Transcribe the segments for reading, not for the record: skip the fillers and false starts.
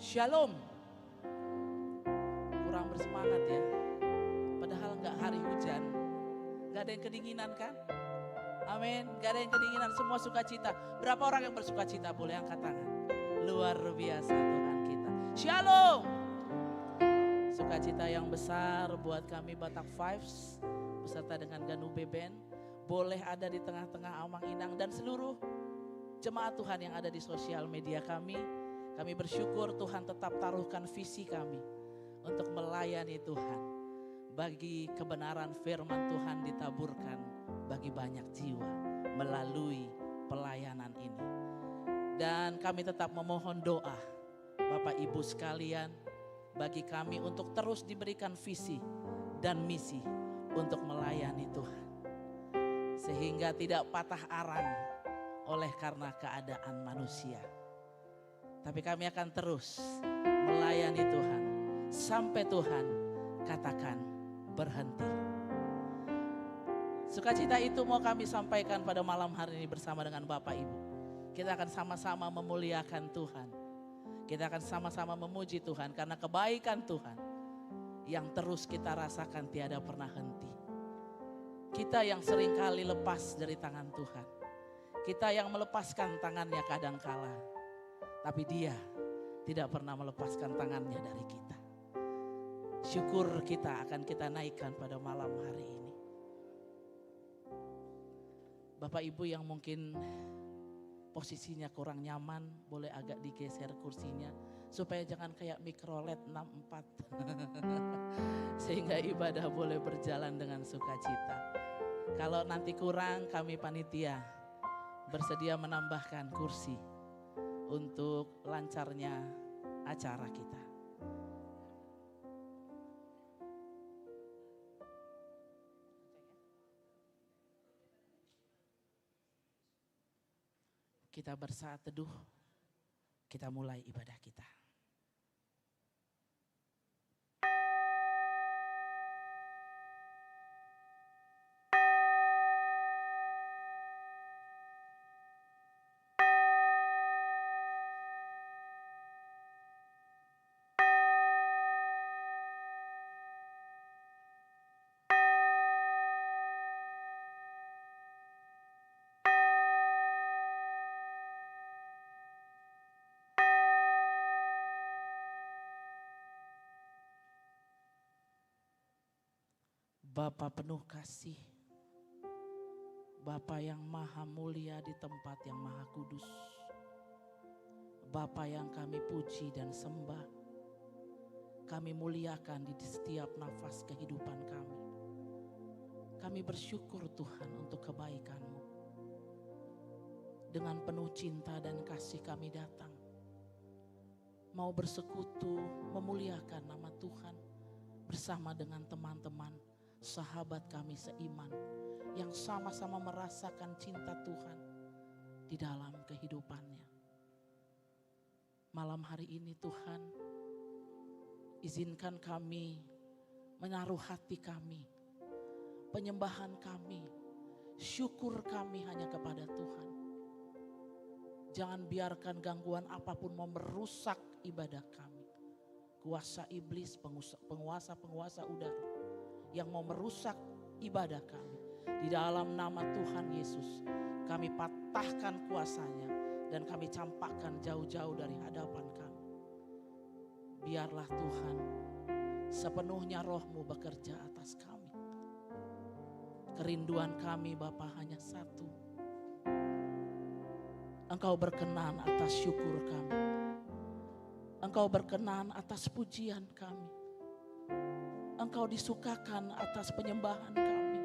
Shalom. Kurang bersemangat ya. Padahal nggak hari hujan. Nggak ada yang kedinginan kan? Amin. Nggak ada yang kedinginan, semua sukacita. Berapa orang yang bersukacita? Boleh angkat tangan. Luar biasa Tuhan kita. Shalom. Sukacita yang besar buat kami Batak Fives beserta dengan Ganube Band. Boleh ada di tengah-tengah Amang Inang dan seluruh jemaat Tuhan yang ada di sosial media kami. Kami bersyukur Tuhan tetap taruhkan visi kami untuk melayani Tuhan. Bagi kebenaran firman Tuhan ditaburkan bagi banyak jiwa melalui pelayanan ini. Dan kami tetap memohon doa Bapak Ibu sekalian bagi kami untuk terus diberikan visi dan misi untuk melayani Tuhan. Sehingga tidak patah arang oleh karena keadaan manusia. Tapi kami akan terus melayani Tuhan sampai Tuhan katakan berhenti. Sukacita itu mau kami sampaikan pada malam hari ini bersama dengan Bapak Ibu. Kita akan sama-sama memuliakan Tuhan. Kita akan sama-sama memuji Tuhan karena kebaikan Tuhan yang terus kita rasakan tiada pernah henti. Kita yang seringkali lepas dari tangan Tuhan. Kita yang melepaskan tangannya kadangkala. Tapi Dia tidak pernah melepaskan tangannya dari kita. Syukur kita akan kita naikkan pada malam hari ini. Bapak Ibu yang mungkin posisinya kurang nyaman, boleh agak digeser kursinya. Supaya jangan kayak mikrolet 64. Sehingga ibadah boleh berjalan dengan sukacita. Kalau nanti kurang, kami panitia bersedia menambahkan kursi untuk lancarnya acara kita. Kita bersaat teduh, kita mulai ibadah kita. Bapa penuh kasih, Bapa yang maha mulia di tempat yang maha kudus, Bapa yang kami puji dan sembah, kami muliakan di setiap nafas kehidupan kami. Kami bersyukur Tuhan untuk kebaikan-Mu. Dengan penuh cinta dan kasih kami datang, mau bersekutu memuliakan nama Tuhan bersama dengan teman-teman sahabat kami seiman yang sama-sama merasakan cinta Tuhan di dalam kehidupannya. Malam hari ini Tuhan, izinkan kami menaruh hati kami, penyembahan kami, syukur kami hanya kepada Tuhan. Jangan biarkan gangguan apapun mau merusak ibadah kami. Kuasa iblis, penguasa-penguasa udara yang mau merusak ibadah kami. Di dalam nama Tuhan Yesus, kami patahkan kuasanya dan kami campakkan jauh-jauh dari hadapan kami. Biarlah Tuhan sepenuhnya roh-Mu bekerja atas kami. Kerinduan kami Bapa hanya satu. Engkau berkenan atas syukur kami. Engkau berkenan atas pujian kami. Engkau disukakan atas penyembahan kami.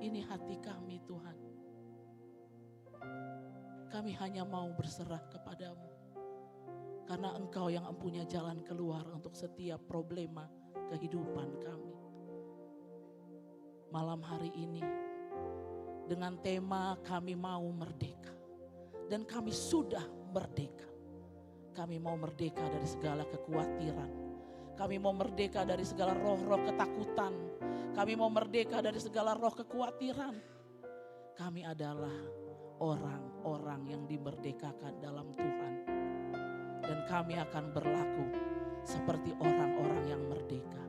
Ini hati kami Tuhan. Kami hanya mau berserah kepadamu. Karena Engkau yang mempunyai jalan keluar untuk setiap problema kehidupan kami. Malam hari ini dengan tema kami mau merdeka. Dan kami sudah merdeka. Kami mau merdeka dari segala kekhawatiran. Kami mau merdeka dari segala roh-roh ketakutan. Kami mau merdeka dari segala roh kekhawatiran. Kami adalah orang-orang yang dimerdekakan dalam Tuhan. Dan kami akan berlaku seperti orang-orang yang merdeka.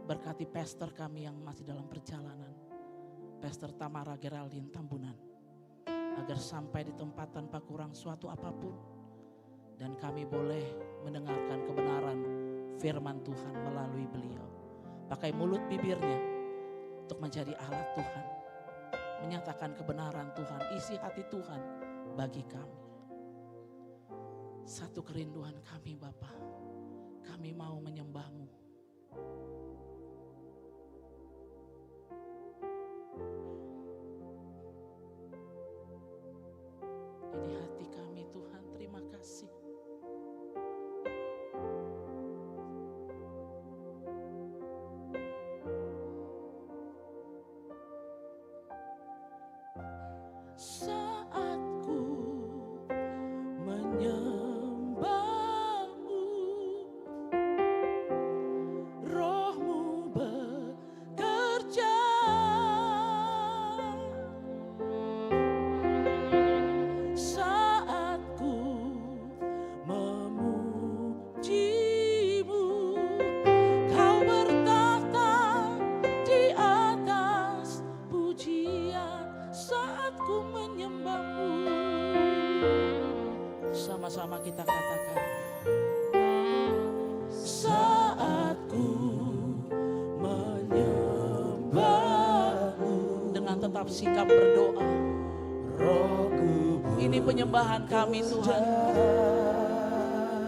Berkati pastor kami yang masih dalam perjalanan, Pastor Tamara Geraldine Tambunan, agar sampai di tempat tanpa kurang suatu apapun, dan kami boleh mendengarkan kebenaran firman Tuhan melalui beliau. Pakai mulut bibirnya untuk menjadi alat Tuhan, menyatakan kebenaran Tuhan, isi hati Tuhan bagi kami. Satu kerinduan kami Bapa, kami mau menyembah-Mu. Ini hati kami Tuhan, terima kasih. Saat ku menyembah-Mu, Roh-Mu bekerja. Saat ku memuji-Mu, Kau bertahta di atas pujian. Saat ku menyembah-Mu, sama-sama kita katakan. Saat ku menyembah-Mu, dengan tetap sikap berdoa. Ini penyembahan kami Tuhan,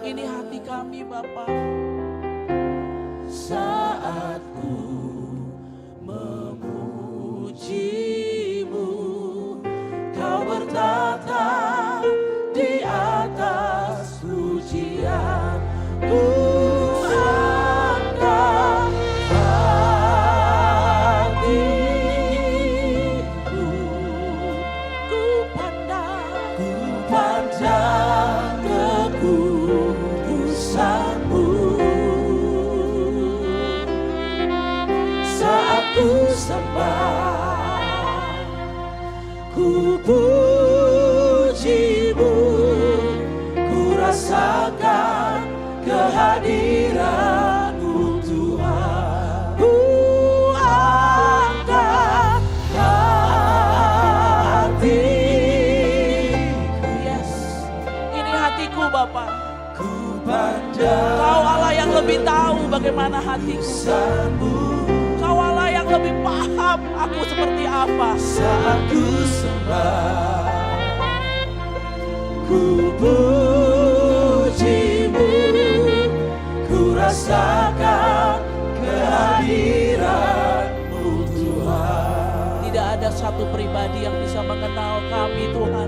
ini hati kami Bapa. Saat ku memuji-Mu, Kau bertahta di atas pujian. Ku angkat hatiku, ku pandang kekudusan-Mu. Saat ku sembah, ku puji-Mu, ku rasakan kehadiran-Mu Tuhan. Ku angkat hatiku, yes, ini hatiku Bapa. Ku pandang, Kau Allah yang lebih tahu bagaimana hatiku. Kau Allah yang lebih paham aku seperti apa. Saat ku sembah, ku puji-Mu, ku rasakan kehadiran-Mu Tuhan. Tidak ada satu pribadi yang bisa mengenal kami Tuhan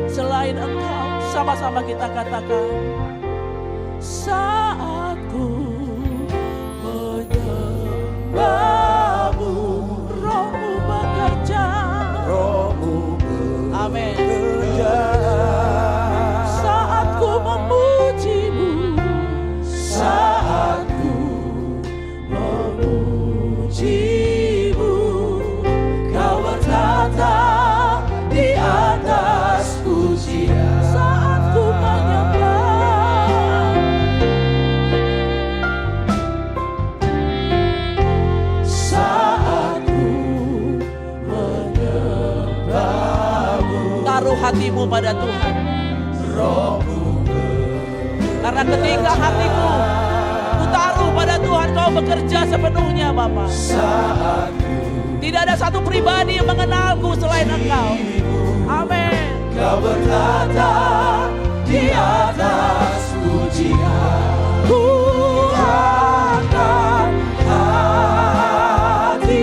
selain Engkau. Sama-sama kita katakan. Saat ku menyembah-Mu, Roh-Mu bekerja. Amin. Saat ku memuji-Mu, saat ku memuji-Mu, Kau bertahta di atas pujian. Saat ku menyembah, saat ku menyembah-Mu, taruh hatimu pada Tuhan. Karena ketika hatiku ku taruh pada Tuhan, Kau bekerja sepenuhnya Bapa. Tidak ada satu pribadi yang mengenalku selain Engkau. Amin. Kau bertahta di atas pujian. Ku angkat hatiku,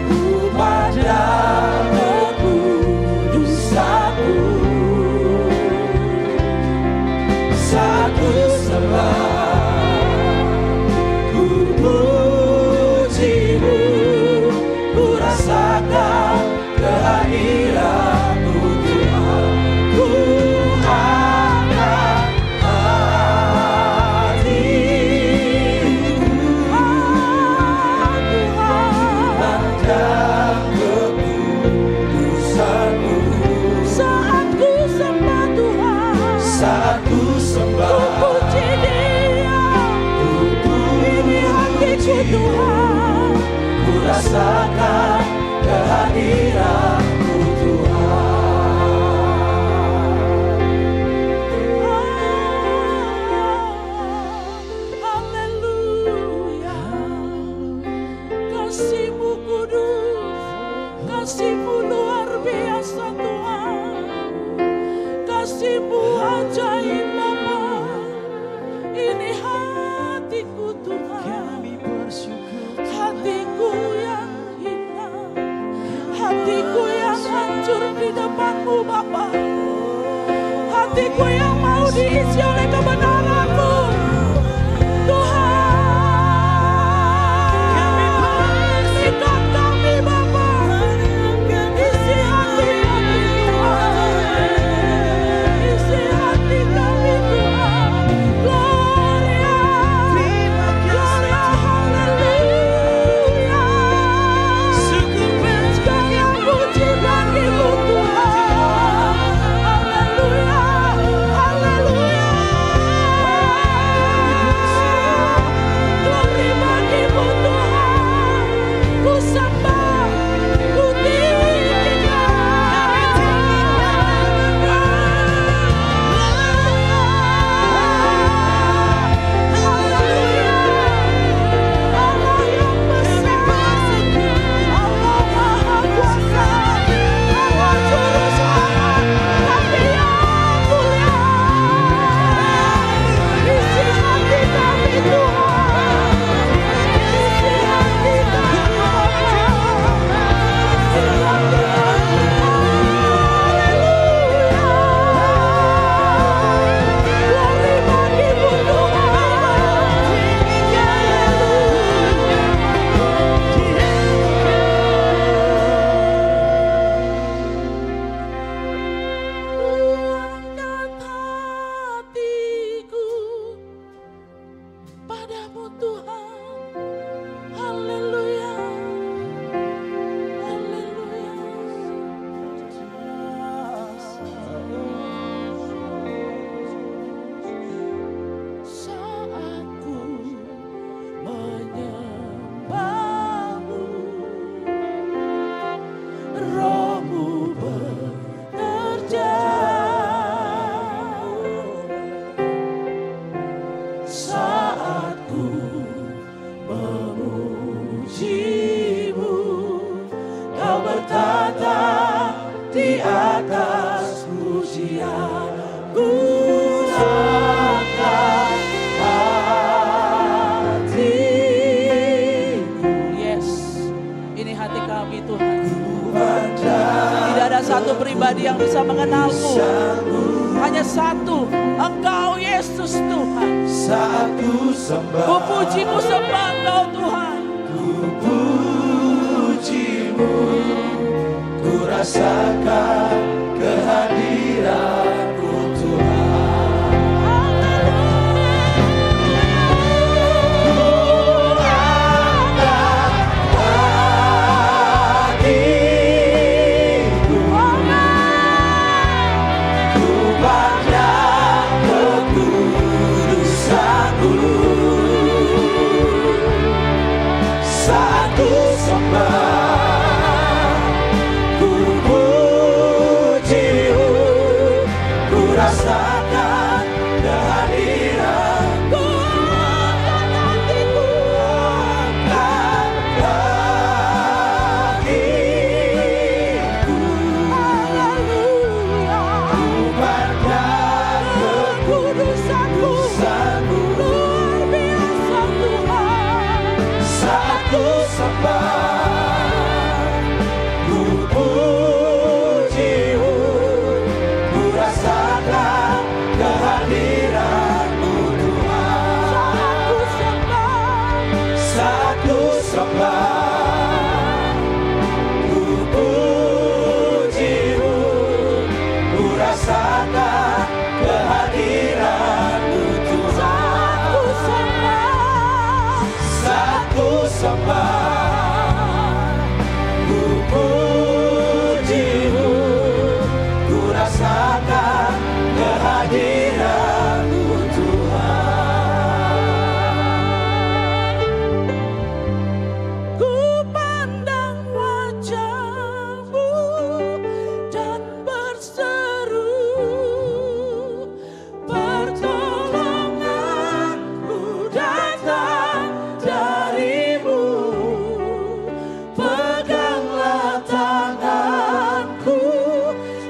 ku pandang kekudusan-Mu. Saat ku sembah, ku puji-Mu, ku rasakan kehadiran-Mu Tuhan. Ku angkat hatiku, Tuhan, pandang kekudusan-Mu. Saat saat ku memujimu. Kau bertata di atas pujian, ku angkat hatiku. Yes, ini hati kami Tuhan. Tidak ada satu pribadi yang bisa mengenalmu. Hanya satu, Engkau Yesus Tuhan. Saat ku sembah, Ku puji, ku sembah Engkau Tuhan. ku pujimu, ku rasakan kehadiran-Mu Tuhan. Ku angkat hatiku, ku pandang kekudusan-Mu. Saat ku sembah, ku puji-Mu, ku rasakan kehadiran-Mu. Angkat kakiku, ku pandang kekudusan-Mu. Saat ku sembah, ku puji-Mu, ku rasakan kehadiran-Mu Tuhan. Saat ku sembah, ku puji-Mu, ku rasakan kehadiran-Mu Tuhan. Saat ku sembah, ku puji-Mu, ku rasakan kehadiran-Mu Tuhan. Ku pandang wajah-Mu dan berseru, pertolonganku datang dari-Mu. Peganglah tanganku,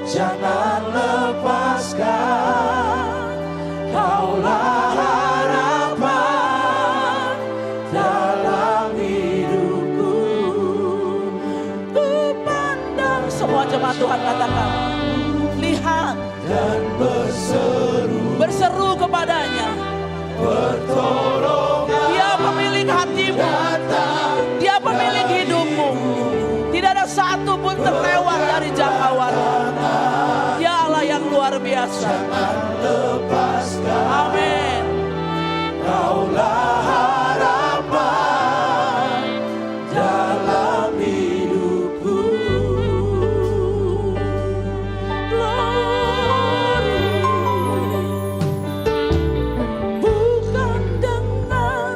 jangan lepaskan. Kaulah harapan dalam hidupku. Ku pandang, Semua jemaat Tuhan katakan, lihat dan berseru kepadanya. pertolongan Dia pemilik hatimu, datang. Dia pemilik hidupmu. Tidak ada satu pun terlewat dari jangkauanmu. Dia Allah yang luar biasa. Lepaskan, Amin. Kaulah harapan dalam hidupku. Bukan dengan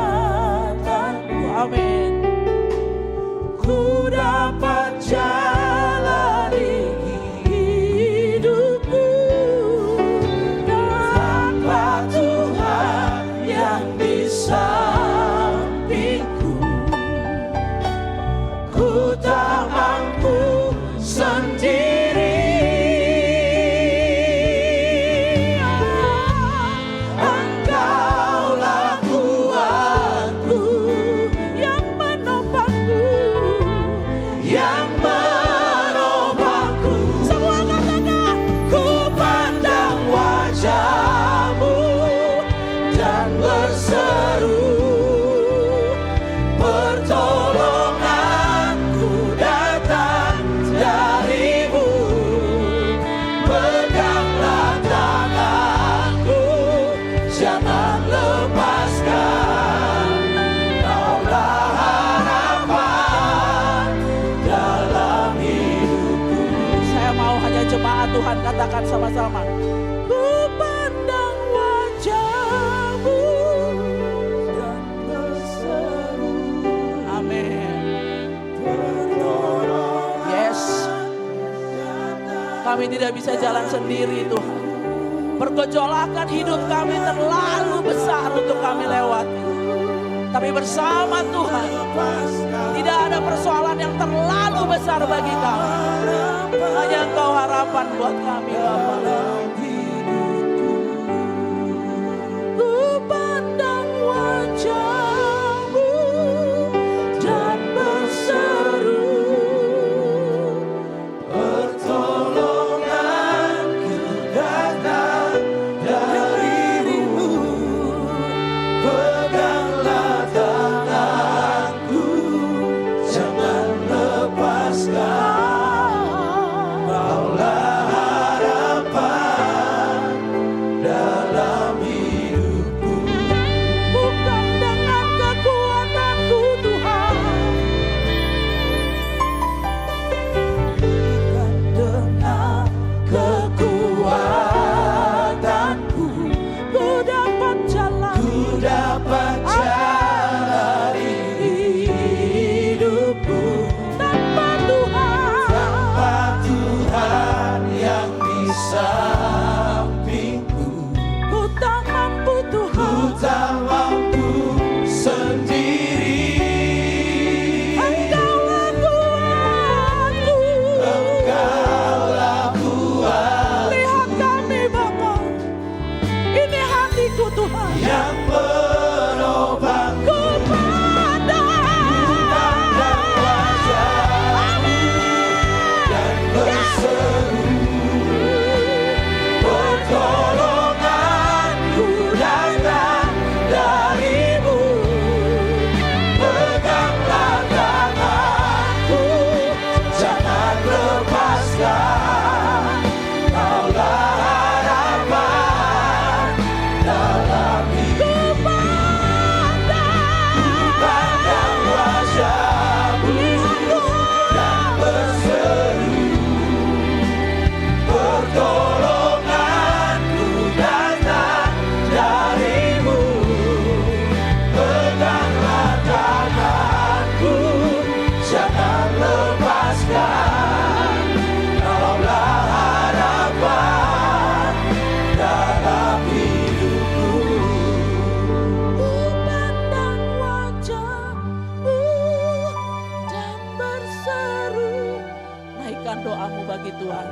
kekuatanku, Amin. ku dapat jalani hidupku tanpa Tuhan yang di sampingku. Ku tak mampu sendiri. Engkaulah kuatku, yang menopangku, yang menopangku. Semua katakan, ku pandang wajah-Mu dan berseru, pertolonganku datang dari-Mu. Peganglah tanganku, jangan lepaskan. Kaulah harapan dalam hidupku. Saya mau hanya jemaat Tuhan katakan sama-sama. Ku pandang wajah-Mu dan berseru, Amin. pertolongan Yes. datang. Kami tidak bisa jalan sendiri Tuhan. Pergejolakan hidup kami terlalu besar untuk kami lewati. Tapi bersama Tuhan, tidak ada persoalan yang terlalu besar bagi kami. Hanya Engkau harapan buat kami, Bapa. Ku pandang wajah-Mu dan berseru, pertolonganku datang dari-Mu. Peganglah tanganku, jangan lepaskan. Kaulah harapan dalam hidupku. bukan dengan kekuatanku Tuhan, Dengan kekuatanku, ku dapat jalan. ku dapat jalani hidupku. Tanpa Tuhan, Tanpa Tuhan yang di sampingku, ku tak mampu ku Tuhan. tak mampu sendiri. Engkaulah kuatku. Engkaulah kuat Lihat kami Bapa, ini hatiku Tuhan. yang menopang Ku pandang wajah-Mu dan berseru, pertolonganku datang dari-Mu. Peganglah tanganku, jangan lepaskan. Kaulah harapan dalam hidupku. Pandang wajah-Mu dan berseru, pertolonganku datang dari-Mu. Peganglah tanganku, jangan lepaskan. Kaulah harapan dalam hidupku. Ku pandang wajah-Mu dan berseru. Naikkan doamu bagi Tuhan.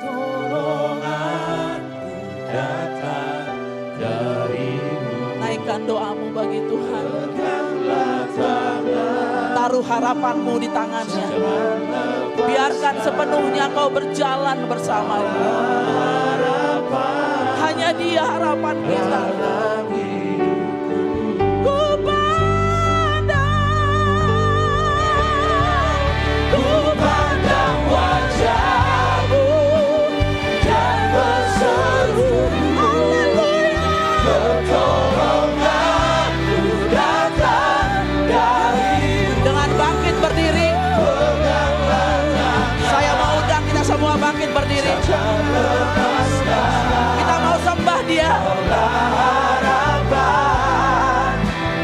Pertolonganku datang dari-Mu. Naikkan doamu bagi Tuhan. Peganglah tangan, Taruh harapanmu di tangannya. Biarkan sepenuhnya kau berjalan bersama-Nya. Hanya Dia harapan kita. dalam hidupku. Ku Pandang wajah-Mu dan berseru, pertolonganku datang dari-Mu. dengan bangkit berdiri. Peganglah Saya mau undang kita semua bangkit berdiri. jangan lepaskan. Kita mau sembah Dia. Harapan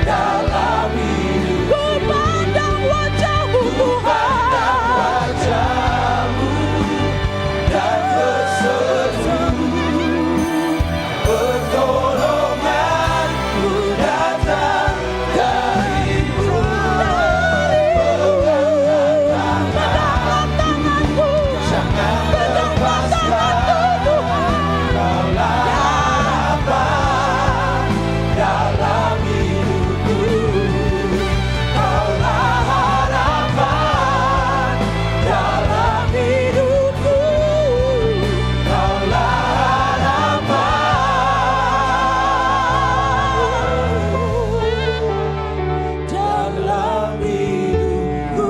dalam hidupku. Ku pandang wajah-Mu Tuhan. Wajah-Mu dan berseru, pertolonganku datang dari-Mu. Peganglah tanganku. Jangan lepaskan. Kaulah harapan dalam hidupku. Kaulah harapan dalam hidupku. Kaulah harapan dalam hidupku.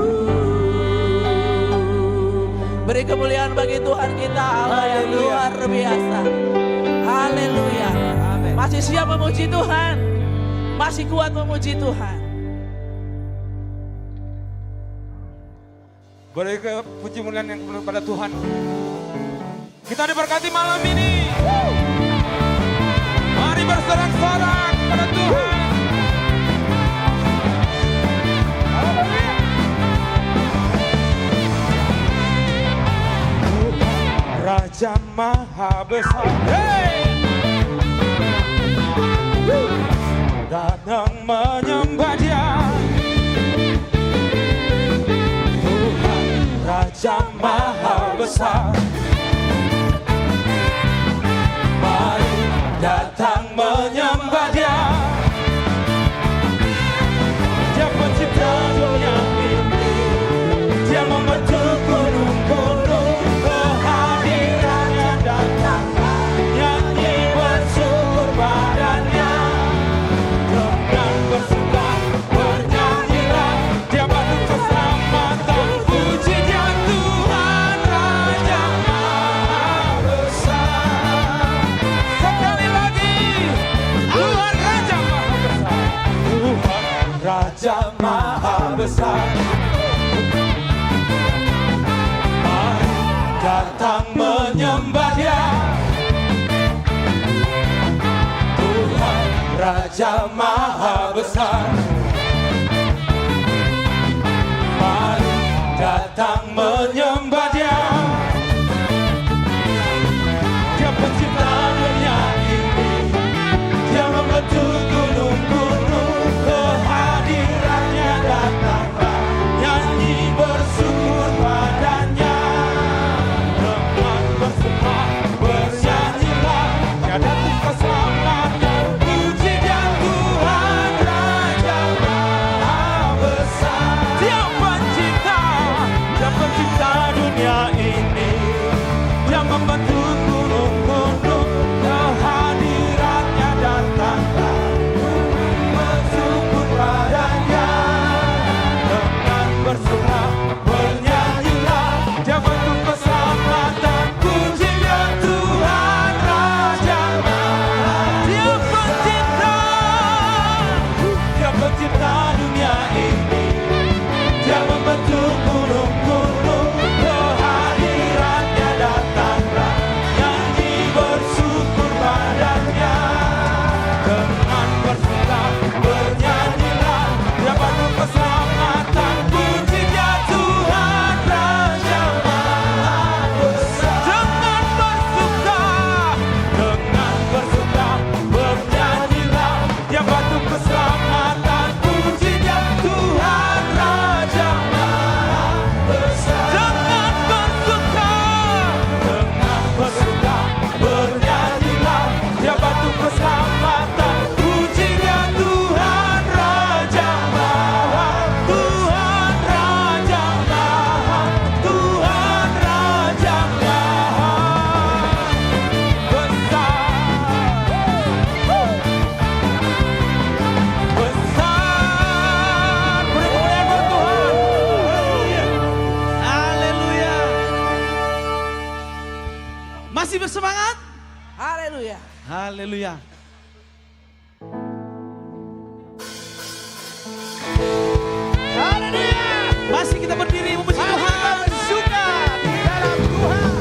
Beri kemuliaan bagi Tuhan kita, Allah yang luar biasa. Haleluya. Masih siap memuji Tuhan? Masih kuat memuji Tuhan? Boleh ke puji muliaan yang kepada Tuhan. Kita diberkati malam ini. Mari bersorak-sorak kepada Tuhan. Raja Maha Besar. Hey! besar. Mari datang menyembah Dia. Dia pencipta dunia ini. Dia membentuk gunung-gunung. Kehadirannya datang. Nyanyi bersyukur padanya. Dengan bersuka bernyanyilah. Dia batu keselamatan. Puji Dia Tuhan Raja Maha Besar. Sekali lagi, Tuhan Raja Maha Besar. Tuhan Raja Maha Besar. Mari datang menyembah Dia. Tuhan Raja Maha Besar. Mari datang menyembah Dia. Dia pencipta dunia ini. Dia membentuk gunung-gunung. Kehadirannya datanglah. Nyanyi bersyukur padanya. Dengan bersuka bernyanyilah. Dia datang keselamatan. Puji Dia Tuhan Raja Maha Besar. Dia pencipta dunia ini. Dia membentuk gunung-gunung. Kehadirannya datanglah. Bersyukur padanya. Dengan bersuka bernyanyilah. Dia bentuk keselamatan. Puji Dia Tuhan Raja Maha. Dia pencipta dunia ini. Dia membentuk gunung-gunung. Kehadirannya datanglah. Nyanyi bersyukur padanya. Dengan bersuka bernyanyilah. Dia bentuk keselamatan. Puji Dia Tuhan Raja Maha Besar. Dengan bersuka bernyanyilah. Dia bentuk keselamatan. Puji Dia Tuhan Raja Maha Besar. Dengan bersuka bernyanyilah. Dia bentuk keselamatan. Puji Dia Tuhan Raja Maha. Tuhan Raja Maha. Tuhan Raja Maha besar. Beri kemuliaan buat Tuhan. Haleluya. Masih bersemangat? Haleluya. Haleluya. Haleluya. Masih kita berdiri memuji Tuhan. Suka di dalam Tuhan.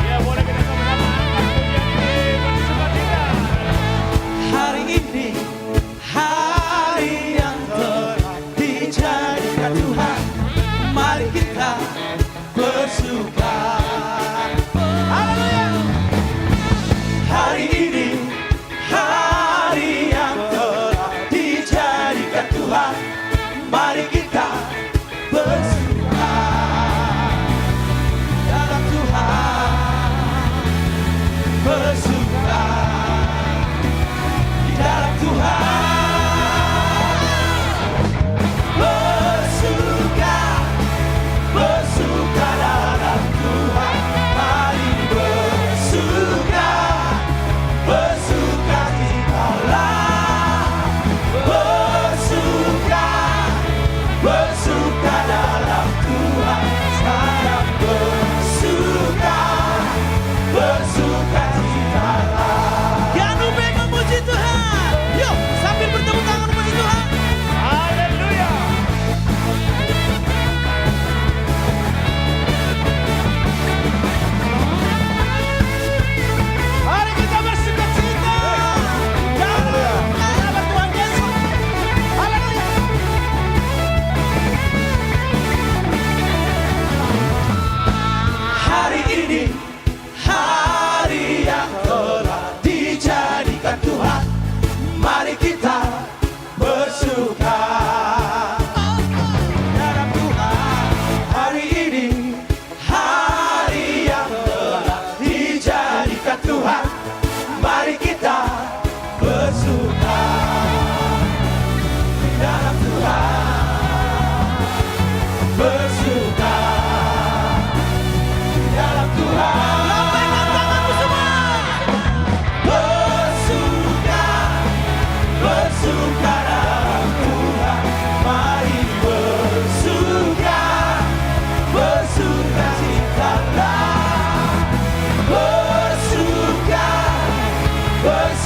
Ya boleh kita sama-sama angkat pujian ini. Bagi suka tidak.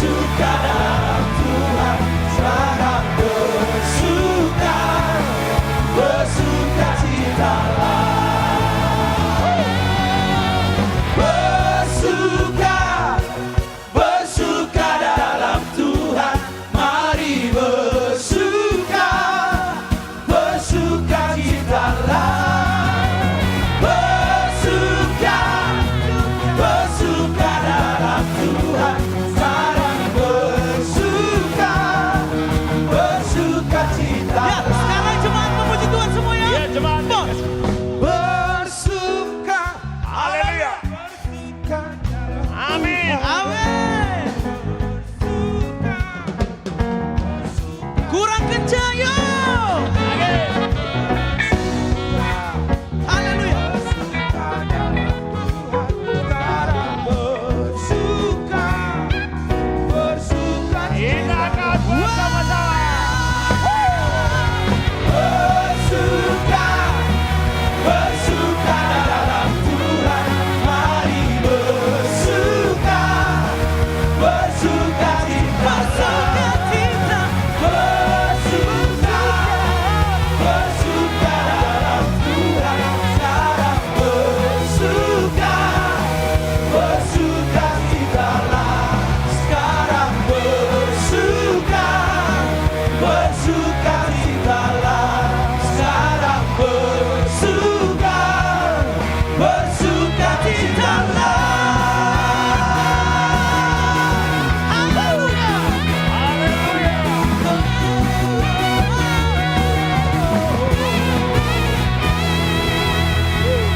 bersuka dalam Tuhan, sekarang bersuka, bersuka citalah. Bersuka, bersuka dalam Tuhan, mari bersuka, bersuka citalah. Bersuka, bersuka dalam Tuhan, sekarang bersuka, bersuka Ya, citalah. sekarang jemaat memuji Tuhan semuanya. Ya, jemaat. Bos. Bersuka, Haleluya. bersuka dalam Amin. Amin. Kurang kencang yuk. Haleluya. bersuka, bersuka Kita akan bersama-sama. bersuka, bersuka dalam Tuhan, mari bersuka, bersuka cita, bersuka, bersuka dalam Tuhan, sekarang bersuka, bersuka citalah, sekarang bersuka, bersuka citalah, sekarang bersuka, bersuka citalah. Haleluya.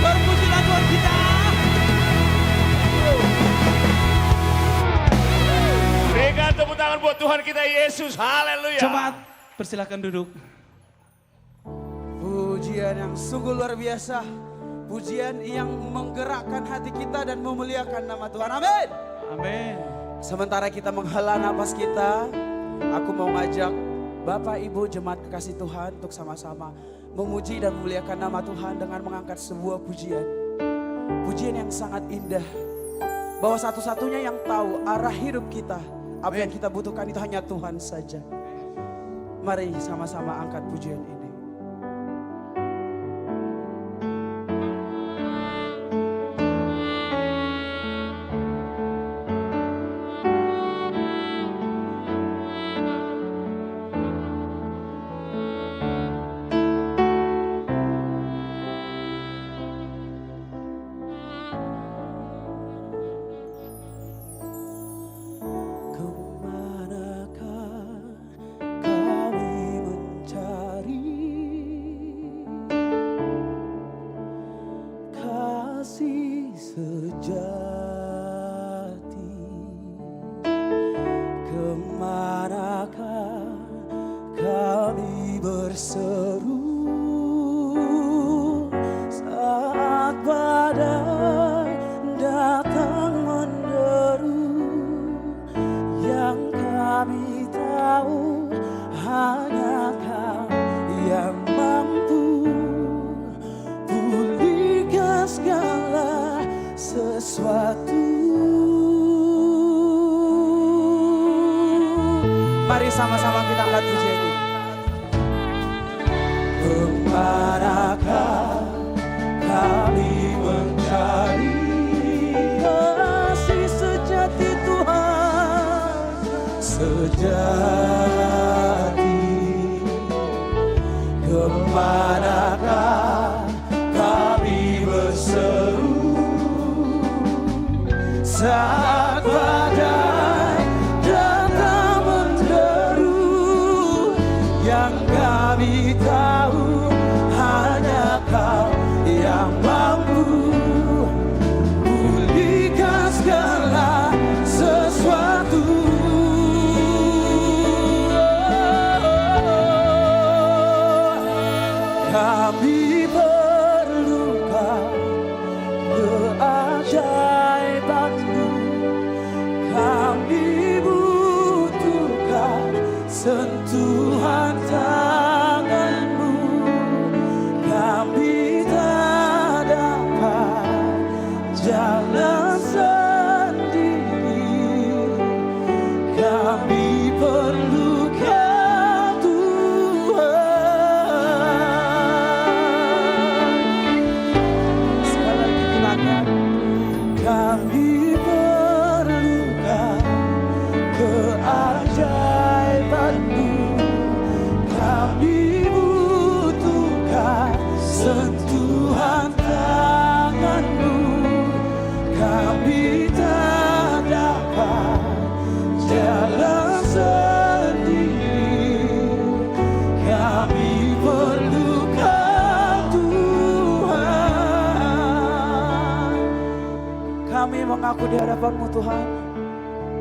Berpujilah Tuhan kita. Berikan tepuk tangan buat Tuhan kita Yesus. Haleluya. Jemaat, persilakan duduk. Pujian yang sungguh luar biasa. Pujian yang menggerakkan hati kita dan memuliakan nama Tuhan. Amin. Amin. Sementara kita menghela napas kita, aku mau ngajak Bapak Ibu jemaat kekasih Tuhan untuk sama-sama memuji dan memuliakan nama Tuhan dengan mengangkat sebuah pujian. Pujian yang sangat indah. Bahwa satu-satunya yang tahu arah hidup kita, apa yang kita butuhkan itu hanya Tuhan saja. Mari sama-sama angkat pujian ini. Kemanakah kami mencari kasih sejati? Kemanakah kami berseru saat badai datang menderu? Yang kami tahu hanya Kau yang mampu pulihkan segala sesuatu. Mari sama-sama kita angkat pujian ini. Kemanakah kami mencari kasih sejati Tuhan, sejati? Kemanakah kami berseru saat badai datang menderu? Yang kami tahu hanya Kau yang mampu pulihkan segala sesuatu. Kami perlu Kau, keajaiban-Mu. Kami butuhkan sentuhan tangan-Mu. Kami tak dapat jalan sendiri. Kami perlu Kau Tuhan. Sekali lagi katakan, kami perlukan keajaiban-Mu. Kami butuhkan sentuhan tangan-Mu. Kami tak dapat jalan sendiri. Kami perlukan Tuhan. Kami mengaku di hadapan-Mu Tuhan,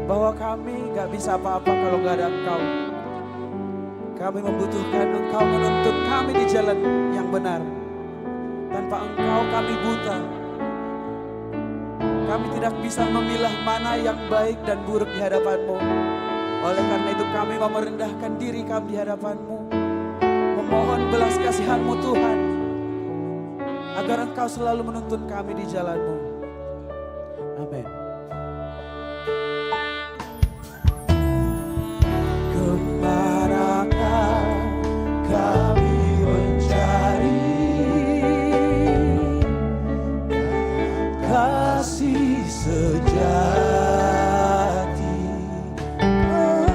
bahwa kami gak bisa apa-apa kalau gak ada Engkau. Kami membutuhkan Engkau menuntun kami di jalan yang benar. Tanpa Engkau kami buta. Kami tidak bisa memilah mana yang baik dan buruk di hadapan-Mu. Oleh karena itu kami mau merendahkan diri kami di hadapan-Mu. Memohon belas kasihan-Mu Tuhan. Agar Engkau selalu menuntun kami di jalan-Mu. Amin. Kemanakah kami mencari kasih sejati?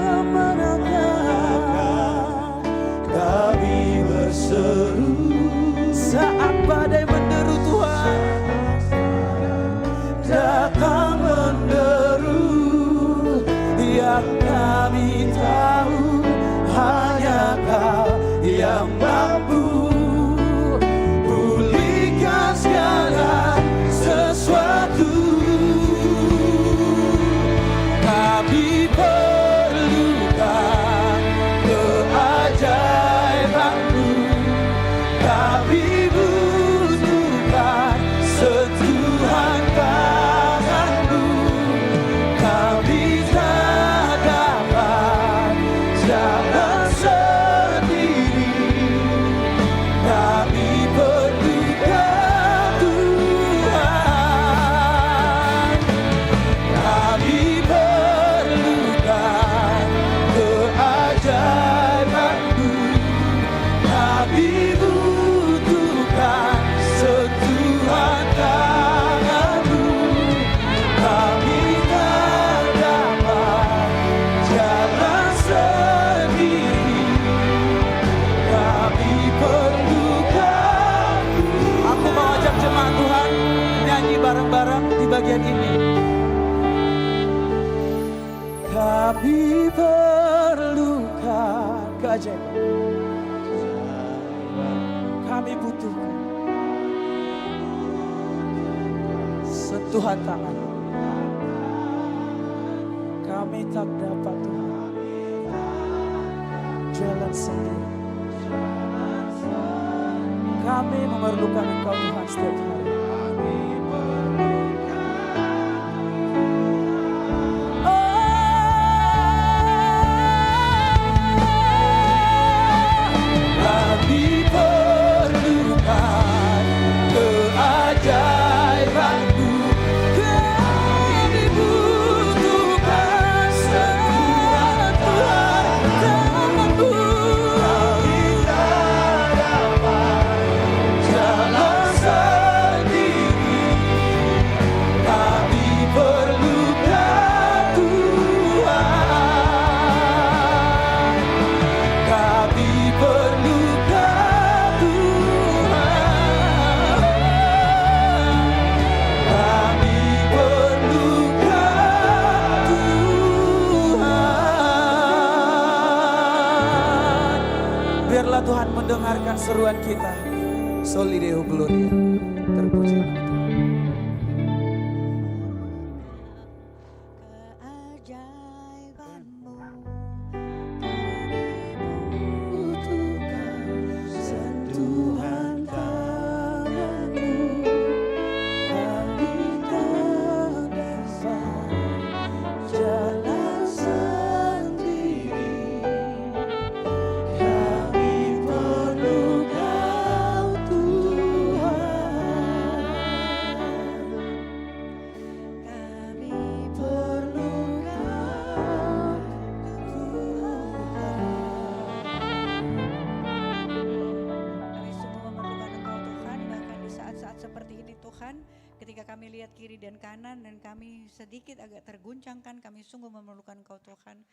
Kemanakah kami berseru saat badai menderu Tuhan? Datang menderu, yang kami tahu hanya Kau yang mampu pulihkan segala sesuatu. Kami perlukan keajaiban-Mu. Kami butuhkan sentuhan tangan-Mu. Kami tak dapat jalan sendiri. Kami perlukan Tuhan. Kami perlukan keajaiban-Mu. Kami butuhkan sentuhan tangan-Mu. Kami tak dapat jalan sendiri. Kami perlukan. Aku mau ajak jemaat Tuhan nyanyi bareng-bareng di bagian ini. Kami perlukan keajaiban. Kami butuhkan sentuhan tangan. Kami tak dapat Tuhan jalan sendiri. Kami memerlukan Engkau Tuhan setiap hari. Kami perlukan keajaiban-Mu. Kami butuhkan sentuhan tangan-Mu. Kami tak dapat jalan sendiri. Kami perlukan Tuhan. Kami perlukan Tuhan. Kami perlukan Tuhan. Biarlah Tuhan mendengarkan seruan kita. Soli Deo Gloria. Terpuji nama Tuhan. Keajaiban-Mu, butuhkan sentuhan tangan-Mu. Kami tak dapat jalan sendiri. Kami perlu Kau Tuhan. Ketika kami lihat kiri dan kanan dan kami sedikit agak terguncangkan, kami sungguh memerlukan Engkau Tuhan.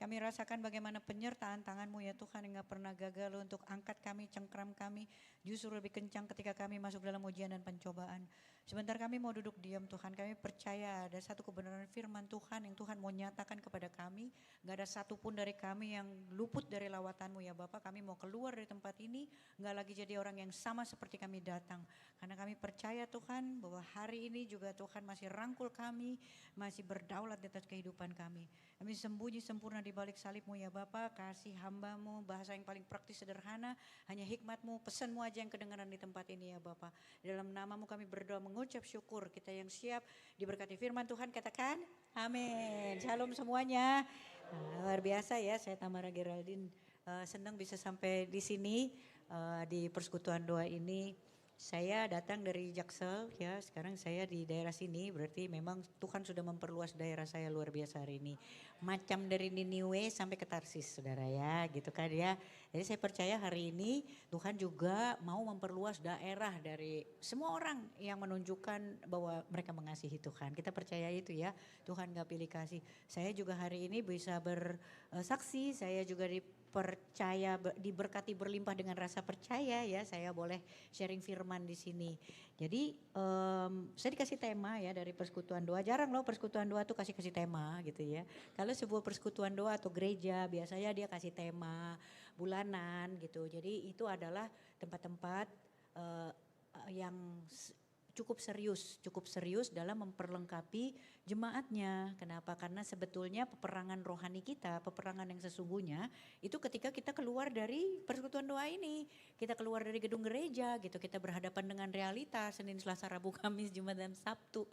Kami rasakan bagaimana penyertaan tangan-Mu ya Tuhan yang gak pernah gagal untuk angkat kami, cengkram kami. Justru lebih kencang ketika kami masuk dalam ujian dan pencobaan. Sebentar kami mau duduk diam Tuhan, kami percaya ada satu kebenaran firman Tuhan yang Tuhan mau nyatakan kepada kami. Gak ada satupun dari kami yang luput dari lawatan-Mu ya Bapak. Kami mau keluar dari tempat ini, gak lagi jadi orang yang sama seperti kami datang. Karena kami percaya Tuhan bahwa hari ini juga Tuhan masih rangkul kami, masih berdaulat di atas kehidupan kami. Kami sembunyi sempurna di balik salib-Mu ya Bapak, kasih hamba-Mu, bahasa yang paling praktis sederhana, hanya hikmat-Mu, pesan-Mu aja yang kedengaran di tempat ini ya Bapak. Dalam nama-Mu kami berdoa mengucap syukur, kita yang siap diberkati firman Tuhan katakan amin. Shalom semuanya. Luar biasa ya, saya Tamara Geraldine, senang bisa sampai di sini di persekutuan doa ini. Saya datang dari Jaksel ya, sekarang saya di daerah sini, berarti memang Tuhan sudah memperluas daerah saya luar biasa hari ini. Macam dari Niniwe sampai ke Tarsis saudara ya, gitu kan ya. Jadi saya percaya hari ini Tuhan juga mau memperluas daerah dari semua orang yang menunjukkan bahwa mereka mengasihi Tuhan. Kita percaya itu ya, Tuhan gak pilih kasih. Saya juga hari ini bisa bersaksi, saya juga percaya, diberkati berlimpah dengan rasa percaya ya, saya boleh sharing firman di sini. Jadi saya dikasih tema ya dari persekutuan doa, jarang loh persekutuan doa tuh kasih tema gitu ya. Kalau sebuah persekutuan doa atau gereja biasanya dia kasih tema bulanan gitu. Jadi itu adalah tempat-tempat yang cukup serius dalam memperlengkapi jemaatnya. Kenapa? Karena sebetulnya peperangan rohani kita, peperangan yang sesungguhnya itu ketika kita keluar dari persekutuan doa ini. Kita keluar dari gedung gereja gitu, kita berhadapan dengan realita Senin, Selasa, Rabu, Kamis, Jumat dan Sabtu.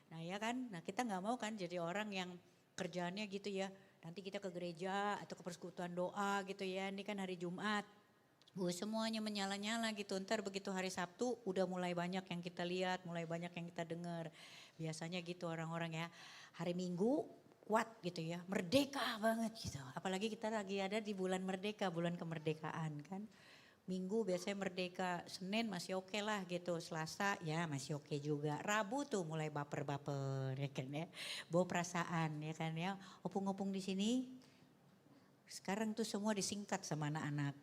Nah ya kan, nah kita gak mau kan jadi orang yang kerjaannya gitu ya. Nanti kita ke gereja atau ke persekutuan doa gitu ya, ini kan hari Jumat. Semuanya menyala-nyala gitu, ntar begitu hari Sabtu udah mulai banyak yang kita lihat, mulai banyak yang kita dengar. Biasanya gitu orang-orang ya, hari Minggu kuat gitu ya, merdeka banget gitu. Apalagi kita lagi ada di bulan merdeka, bulan kemerdekaan kan. Minggu biasanya merdeka, Senin masih oke lah gitu, Selasa ya masih oke juga. Rabu tuh mulai baper-baper ya kan ya, bawa perasaan ya kan ya. Opung-opung di sini, sekarang tuh semua disingkat sama anak-anak.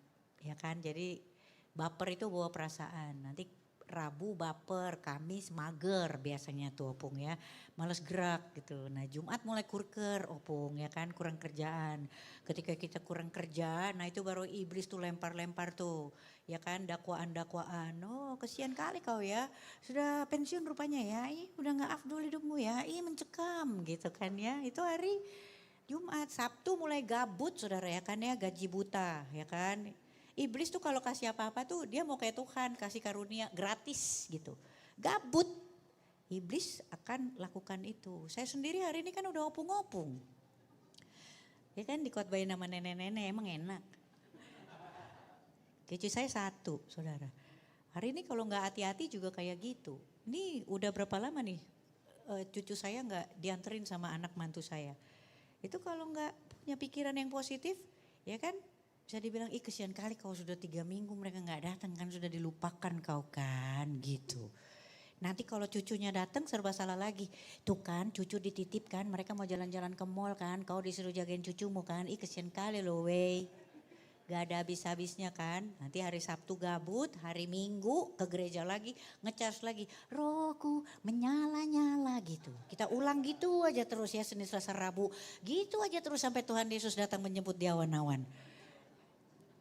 Ya kan, jadi baper itu bawa perasaan. Nanti Rabu baper, Kamis mager biasanya tuh opung ya. Males gerak gitu. Nah Jumat mulai kurker opung ya kan, kurang kerjaan. Ketika kita kurang kerja, nah itu baru iblis tuh lempar-lempar tuh. Ya kan, dakwaan-dakwaan. Oh kesian kali kau ya, sudah pensiun rupanya ya. Udah gak afdol hidupmu ya, mencekam gitu kan ya. Itu hari Jumat, Sabtu mulai gabut saudara ya kan ya, gaji buta ya kan. Iblis tuh kalau kasih apa-apa tuh dia mau kayak Tuhan, kasih karunia gratis gitu. Gabut, iblis akan lakukan itu. Saya sendiri hari ini kan udah opung-opung. Ya kan dikotbahin sama nenek-nenek, emang enak. Cucu saya satu saudara. Hari ini kalau gak hati-hati juga kayak gitu. Ini udah berapa lama nih cucu saya gak dianterin sama anak mantu saya. Itu kalau gak punya pikiran yang positif ya kan. Bisa dibilang, kesian kali kau sudah 3 minggu mereka gak datang kan, sudah dilupakan kau kan gitu. Nanti kalau cucunya datang serba salah lagi. Tuh kan cucu dititipkan, mereka mau jalan-jalan ke mall kan, kau disuruh jagain cucumu kan, kesian kali loh wey. Gak ada habis-habisnya kan, nanti hari Sabtu gabut, hari Minggu ke gereja lagi, ngecas lagi. Rohku menyala-nyala gitu. Kita ulang gitu aja terus ya Senin, Selasa, Rabu. Gitu aja terus sampai Tuhan Yesus datang menjemput di awan-awan.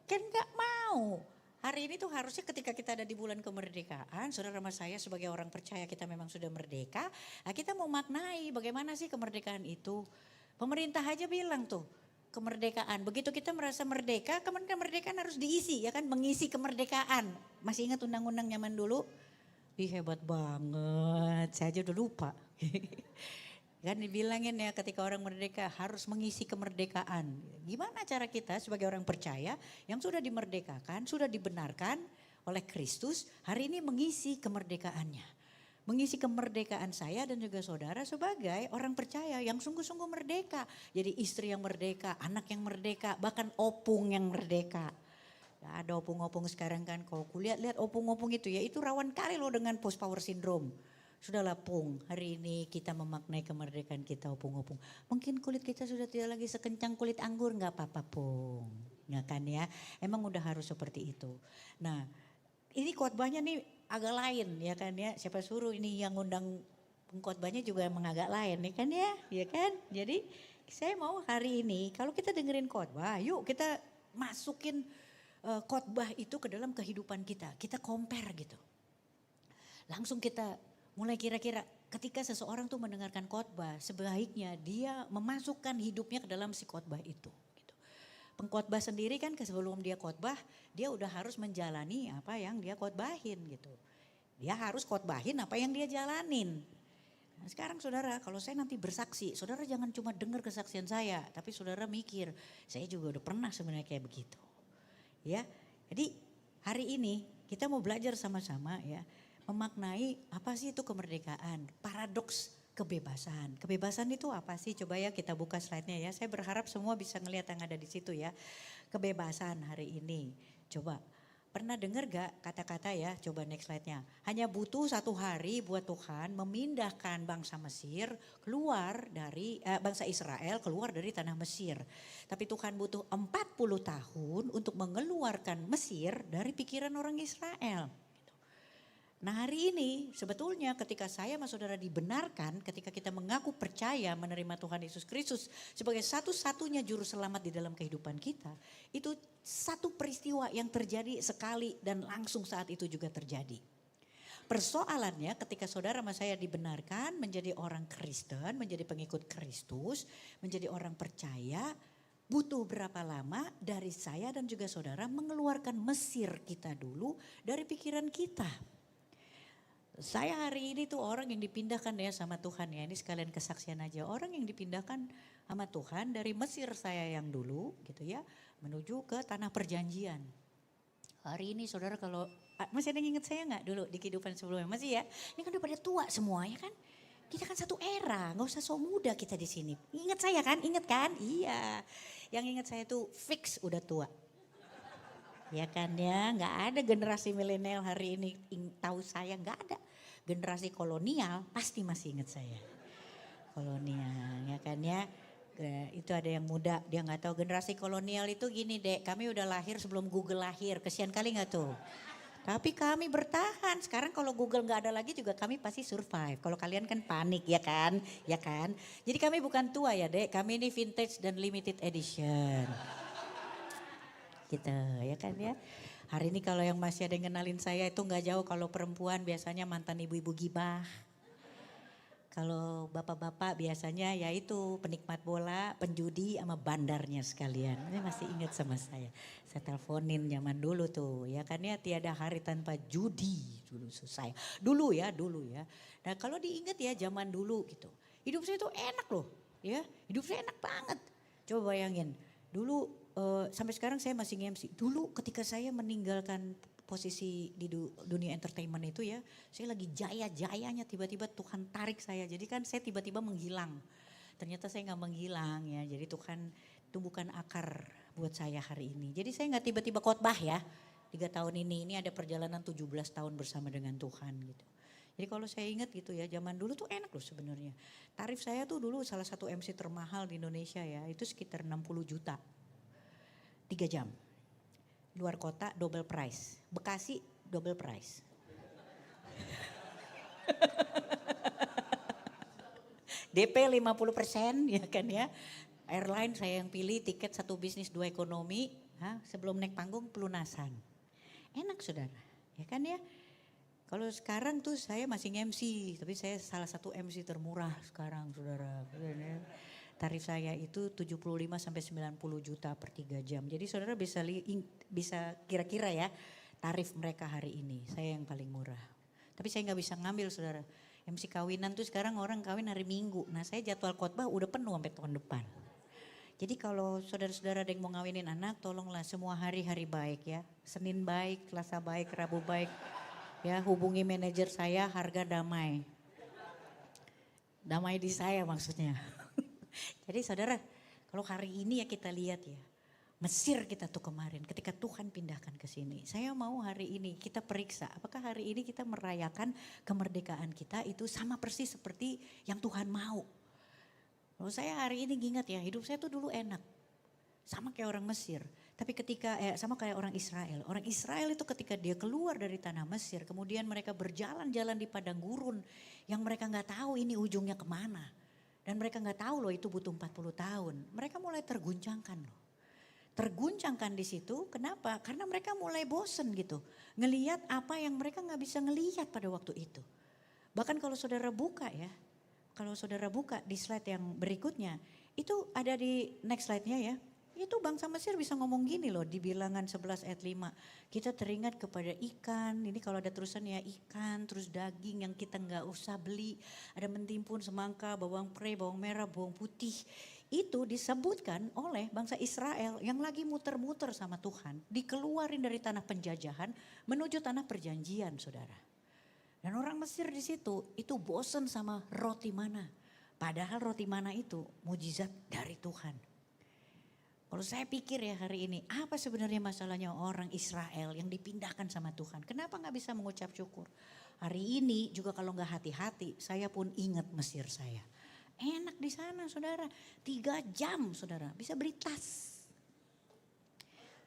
Kan gak mau. Hari ini tuh harusnya ketika kita ada di bulan kemerdekaan, saudara sama saya sebagai orang percaya kita memang sudah merdeka. Nah kita mau maknai bagaimana sih kemerdekaan itu. Pemerintah aja bilang tuh kemerdekaan. Begitu kita merasa merdeka, kemerdekaan harus diisi ya kan, mengisi kemerdekaan. Masih ingat undang-undang zaman dulu? Ih hebat banget, saya aja udah lupa. Kan dibilangin ya ketika orang merdeka harus mengisi kemerdekaan. Gimana cara kita sebagai orang percaya yang sudah dimerdekakan, sudah dibenarkan oleh Kristus, hari ini mengisi kemerdekaannya. Mengisi kemerdekaan saya dan juga saudara sebagai orang percaya yang sungguh-sungguh merdeka. Jadi istri yang merdeka, anak yang merdeka, bahkan opung yang merdeka. Ya, ada opung-opung sekarang kan, kalau kulihat-lihat opung-opung itu ya itu rawan kali loh dengan post power syndrome. Sudahlah Pung, hari ini kita memaknai kemerdekaan kita Opung-opung. Mungkin kulit kita sudah tidak lagi sekencang kulit anggur, nggak apa-apa Pung. Nggak kan ya, emang udah harus seperti itu. Nah ini khotbahnya nih agak lain ya kan ya. Siapa suruh ini yang ngundang pengkhotbahnya juga emang agak lain nih kan ya kan. Jadi saya mau hari ini kalau kita dengerin khotbah, yuk kita masukin khotbah itu ke dalam kehidupan kita. Kita compare gitu. Langsung kita mulai kira-kira ketika seseorang tuh mendengarkan khotbah, sebaiknya dia memasukkan hidupnya ke dalam si khotbah itu. Gitu. Pengkhotbah sendiri kan sebelum dia khotbah, dia udah harus menjalani apa yang dia khotbahin gitu. Dia harus khotbahin apa yang dia jalanin. Nah, sekarang saudara, kalau saya nanti bersaksi, saudara jangan cuma dengar kesaksian saya, tapi saudara mikir, saya juga udah pernah sebenarnya kayak begitu. Ya, jadi hari ini kita mau belajar sama-sama ya. Memaknai apa sih itu kemerdekaan, paradoks kebebasan. Kebebasan itu apa sih? Coba ya kita buka slide-nya ya. Saya berharap semua bisa ngelihat yang ada di situ ya. Kebebasan hari ini. Coba pernah dengar gak kata-kata ya? Coba next slide-nya. Hanya butuh 1 hari buat Tuhan memindahkan bangsa Mesir keluar dari bangsa Israel keluar dari tanah Mesir. Tapi Tuhan butuh 40 tahun untuk mengeluarkan Mesir dari pikiran orang Israel. Nah hari ini sebetulnya ketika saya sama saudara dibenarkan, ketika kita mengaku percaya menerima Tuhan Yesus Kristus sebagai satu-satunya juru selamat di dalam kehidupan kita. Itu satu peristiwa yang terjadi sekali dan langsung saat itu juga terjadi. Persoalannya ketika saudara sama saya dibenarkan menjadi orang Kristen, menjadi pengikut Kristus, menjadi orang percaya, butuh berapa lama dari saya dan juga saudara mengeluarkan Mesir kita dulu dari pikiran kita. Saya hari ini tuh orang yang dipindahkan ya sama Tuhan ya. Ini sekalian kesaksian aja. Orang yang dipindahkan sama Tuhan dari Mesir saya yang dulu gitu ya. Menuju ke tanah perjanjian. Hari ini saudara kalau, masih ada yang ingat saya gak dulu di kehidupan sebelumnya? Masih ya? Ini kan udah pada tua semua ya kan? Kita kan satu era, gak usah so muda kita di sini. Ingat saya kan? Ingat kan? Iya. Yang ingat saya tuh fix udah tua. Ya kan ya, nggak ada generasi milenial hari ini tahu saya, nggak ada. Generasi kolonial pasti masih ingat saya. Kolonial ya kan ya, itu ada yang muda dia nggak tahu. Generasi kolonial itu gini dek, kami udah lahir sebelum Google lahir, kesian kali nggak tuh. Tapi kami bertahan, sekarang kalau Google nggak ada lagi juga kami pasti survive. Kalau kalian kan panik ya kan, ya kan. Jadi kami bukan tua ya dek, kami ini vintage dan limited edition. Gitu ya kan ya. Hari ini kalau yang masih ada yang kenalin saya itu nggak jauh, kalau perempuan biasanya mantan ibu-ibu gibah. Kalau bapak-bapak biasanya ya itu penikmat bola, penjudi sama bandarnya sekalian. Ini masih ingat sama saya. Saya teleponin zaman dulu tuh ya kan ya, tiada hari tanpa judi dulu saya. Dulu ya. Nah kalau diingat ya zaman dulu gitu. Hidup saya tuh enak loh ya, hidup saya enak banget. Coba bayangin dulu. Sampai sekarang saya masih nge-MC. Dulu ketika saya meninggalkan posisi di dunia entertainment itu ya, saya lagi jaya-jayanya tiba-tiba Tuhan tarik saya. Jadi kan saya tiba-tiba menghilang. Ternyata saya nggak menghilang ya. Jadi Tuhan tumbuhkan akar buat saya hari ini. Jadi saya nggak tiba-tiba khotbah ya. 3 tahun ini ada perjalanan 17 tahun bersama dengan Tuhan gitu. Jadi kalau saya ingat gitu ya, zaman dulu tuh enak loh sebenarnya. Tarif saya tuh dulu salah satu MC termahal di Indonesia ya, itu sekitar 60 juta. 3 jam. Luar kota double price. Bekasi double price. DP 50% ya kan ya. Airline saya yang pilih, tiket 1 bisnis 2 ekonomi. Sebelum naik panggung pelunasan. Enak saudara, ya kan ya. Kalau sekarang tuh saya masih MC, tapi saya salah satu MC termurah sekarang saudara. Tarif saya itu 75 sampai 90 juta per 3 jam. Jadi saudara bisa kira-kira ya tarif mereka hari ini. Saya yang paling murah. Tapi saya nggak bisa ngambil saudara. MC kawinan tuh sekarang orang kawin hari Minggu. Nah saya jadwal khotbah udah penuh sampai tahun depan. Jadi kalau saudara-saudara ada yang mau ngawinin anak, tolonglah semua hari-hari baik ya. Senin baik, Selasa baik, Rabu baik. Ya hubungi manajer saya, harga damai. Damai di saya maksudnya. Jadi saudara, kalau hari ini ya kita lihat ya, Mesir kita tuh kemarin ketika Tuhan pindahkan ke sini. Saya mau hari ini kita periksa apakah hari ini kita merayakan kemerdekaan kita itu sama persis seperti yang Tuhan mau. Kalau saya hari ini ingat ya, hidup saya tuh dulu enak. Sama kayak orang Mesir. Tapi ketika sama kayak orang Israel. Orang Israel itu ketika dia keluar dari tanah Mesir, kemudian mereka berjalan-jalan di padang gurun yang mereka nggak tahu ini ujungnya kemana. Dan mereka nggak tahu loh itu butuh 40 tahun. Mereka mulai terguncangkan loh. Terguncangkan di situ, kenapa? Karena mereka mulai bosen gitu. Ngeliat apa yang mereka nggak bisa ngelihat pada waktu itu. Bahkan kalau saudara buka ya, kalau saudara buka di slide yang berikutnya, itu ada di next slide-nya ya. Itu bangsa Mesir bisa ngomong gini loh di Bilangan 11 ayat 5. Kita teringat kepada ikan, ini kalau ada terusannya ikan, terus daging yang kita nggak usah beli. Ada mentimpun, semangka, bawang pre, bawang merah, bawang putih. Itu disebutkan oleh bangsa Israel yang lagi muter-muter sama Tuhan. Dikeluarin dari tanah penjajahan menuju tanah perjanjian saudara. Dan orang Mesir di situ itu bosen sama roti mana. Padahal roti mana itu mujizat dari Tuhan. Kalau saya pikir ya hari ini, apa sebenarnya masalahnya orang Israel yang dipindahkan sama Tuhan? Kenapa gak bisa mengucap syukur? Hari ini juga kalau gak hati-hati, saya pun ingat Mesir saya. Enak di sana saudara, 3 jam saudara bisa beli tas.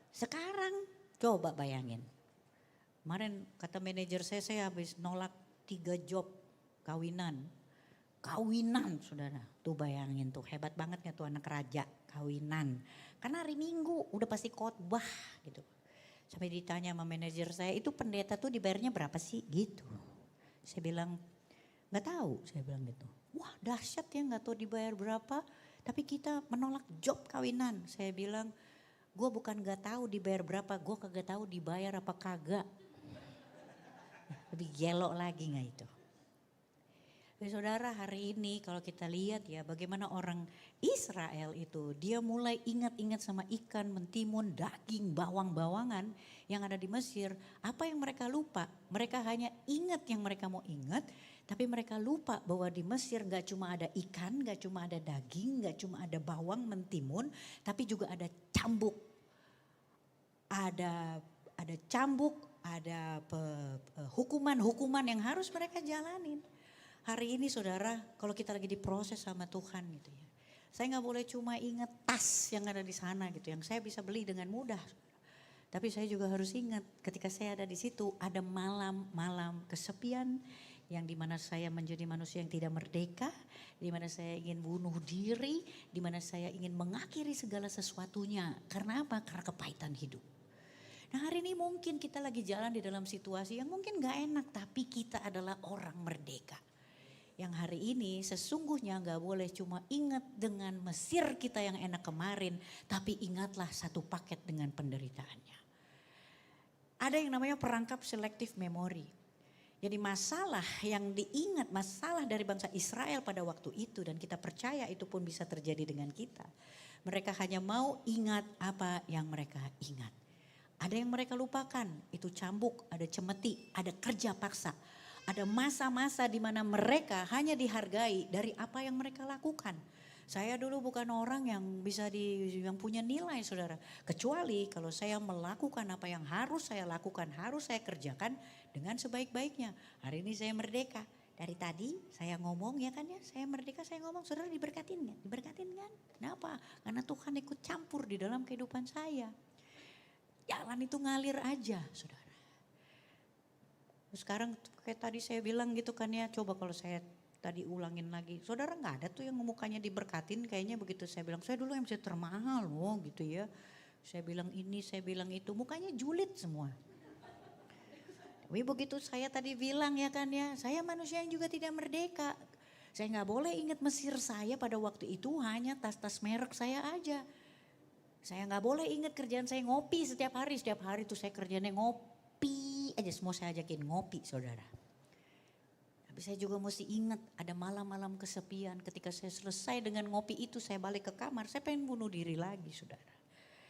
Sekarang coba bayangin. Kemarin kata manajer saya habis nolak 3 job kawinan. Kawinan saudara, tuh bayangin tuh hebat banget ya tuh anak raja kawinan. Karena hari Minggu udah pasti khotbah gitu. Sampai ditanya sama manajer saya, itu pendeta tuh dibayarnya berapa sih gitu. Saya bilang gak tahu, saya bilang gitu. Wah dahsyat ya gak tahu dibayar berapa, tapi kita menolak job kawinan. Saya bilang gue bukan gak tahu dibayar berapa, gue kagak tahu dibayar apa kagak. Lebih gelo lagi gak itu. Jadi saudara hari ini kalau kita lihat ya bagaimana orang Israel itu dia mulai ingat-ingat sama ikan, mentimun, daging, bawang-bawangan yang ada di Mesir. Apa yang mereka lupa? Mereka hanya ingat yang mereka mau ingat, tapi mereka lupa bahwa di Mesir gak cuma ada ikan, gak cuma ada daging, gak cuma ada bawang, mentimun, tapi juga ada cambuk. Ada cambuk, ada hukuman-hukuman yang harus mereka jalanin. Hari ini saudara, kalau kita lagi diproses sama Tuhan gitu ya. Saya gak boleh cuma ingat tas yang ada di sana gitu, yang saya bisa beli dengan mudah. Tapi saya juga harus ingat ketika saya ada di situ, ada malam-malam kesepian yang dimana saya menjadi manusia yang tidak merdeka, dimana saya ingin bunuh diri, dimana saya ingin mengakhiri segala sesuatunya. Karena apa? Karena kepahitan hidup. Nah hari ini mungkin kita lagi jalan di dalam situasi yang mungkin gak enak, tapi kita adalah orang merdeka. Yang hari ini sesungguhnya gak boleh cuma ingat dengan Mesir kita yang enak kemarin, tapi ingatlah satu paket dengan penderitaannya. Ada yang namanya perangkap selective memory. Jadi masalah yang diingat, masalah dari bangsa Israel pada waktu itu dan kita percaya itu pun bisa terjadi dengan kita. Mereka hanya mau ingat apa yang mereka ingat. Ada yang mereka lupakan, itu cambuk, ada cemeti, ada kerja paksa. Ada masa-masa di mana mereka hanya dihargai dari apa yang mereka lakukan. Saya dulu bukan orang yang yang punya nilai saudara. Kecuali kalau saya melakukan apa yang harus saya lakukan, harus saya kerjakan dengan sebaik-baiknya. Hari ini saya merdeka. Dari tadi saya ngomong ya kan ya, saya merdeka saya ngomong, saudara diberkatin gak? Diberkatin kan? Kenapa? Karena Tuhan ikut campur di dalam kehidupan saya. Jalan itu ngalir aja saudara. Sekarang kayak tadi saya bilang gitu kan ya, coba kalau saya tadi ulangin lagi. Saudara gak ada tuh yang mukanya diberkatin kayaknya begitu saya bilang. Saya dulu MC termahal loh gitu ya. Saya bilang ini, saya bilang itu, mukanya julid semua. Tapi begitu saya tadi bilang ya kan ya, saya manusia yang juga tidak merdeka. Saya gak boleh ingat Mesir saya pada waktu itu hanya tas-tas merek saya aja. Saya gak boleh ingat kerjaan saya ngopi setiap hari tuh saya kerjanya ngopi aja, semua saya ajakin ngopi saudara. Tapi saya juga mesti ingat ada malam-malam kesepian ketika saya selesai dengan ngopi itu saya balik ke kamar, saya pengen bunuh diri lagi saudara.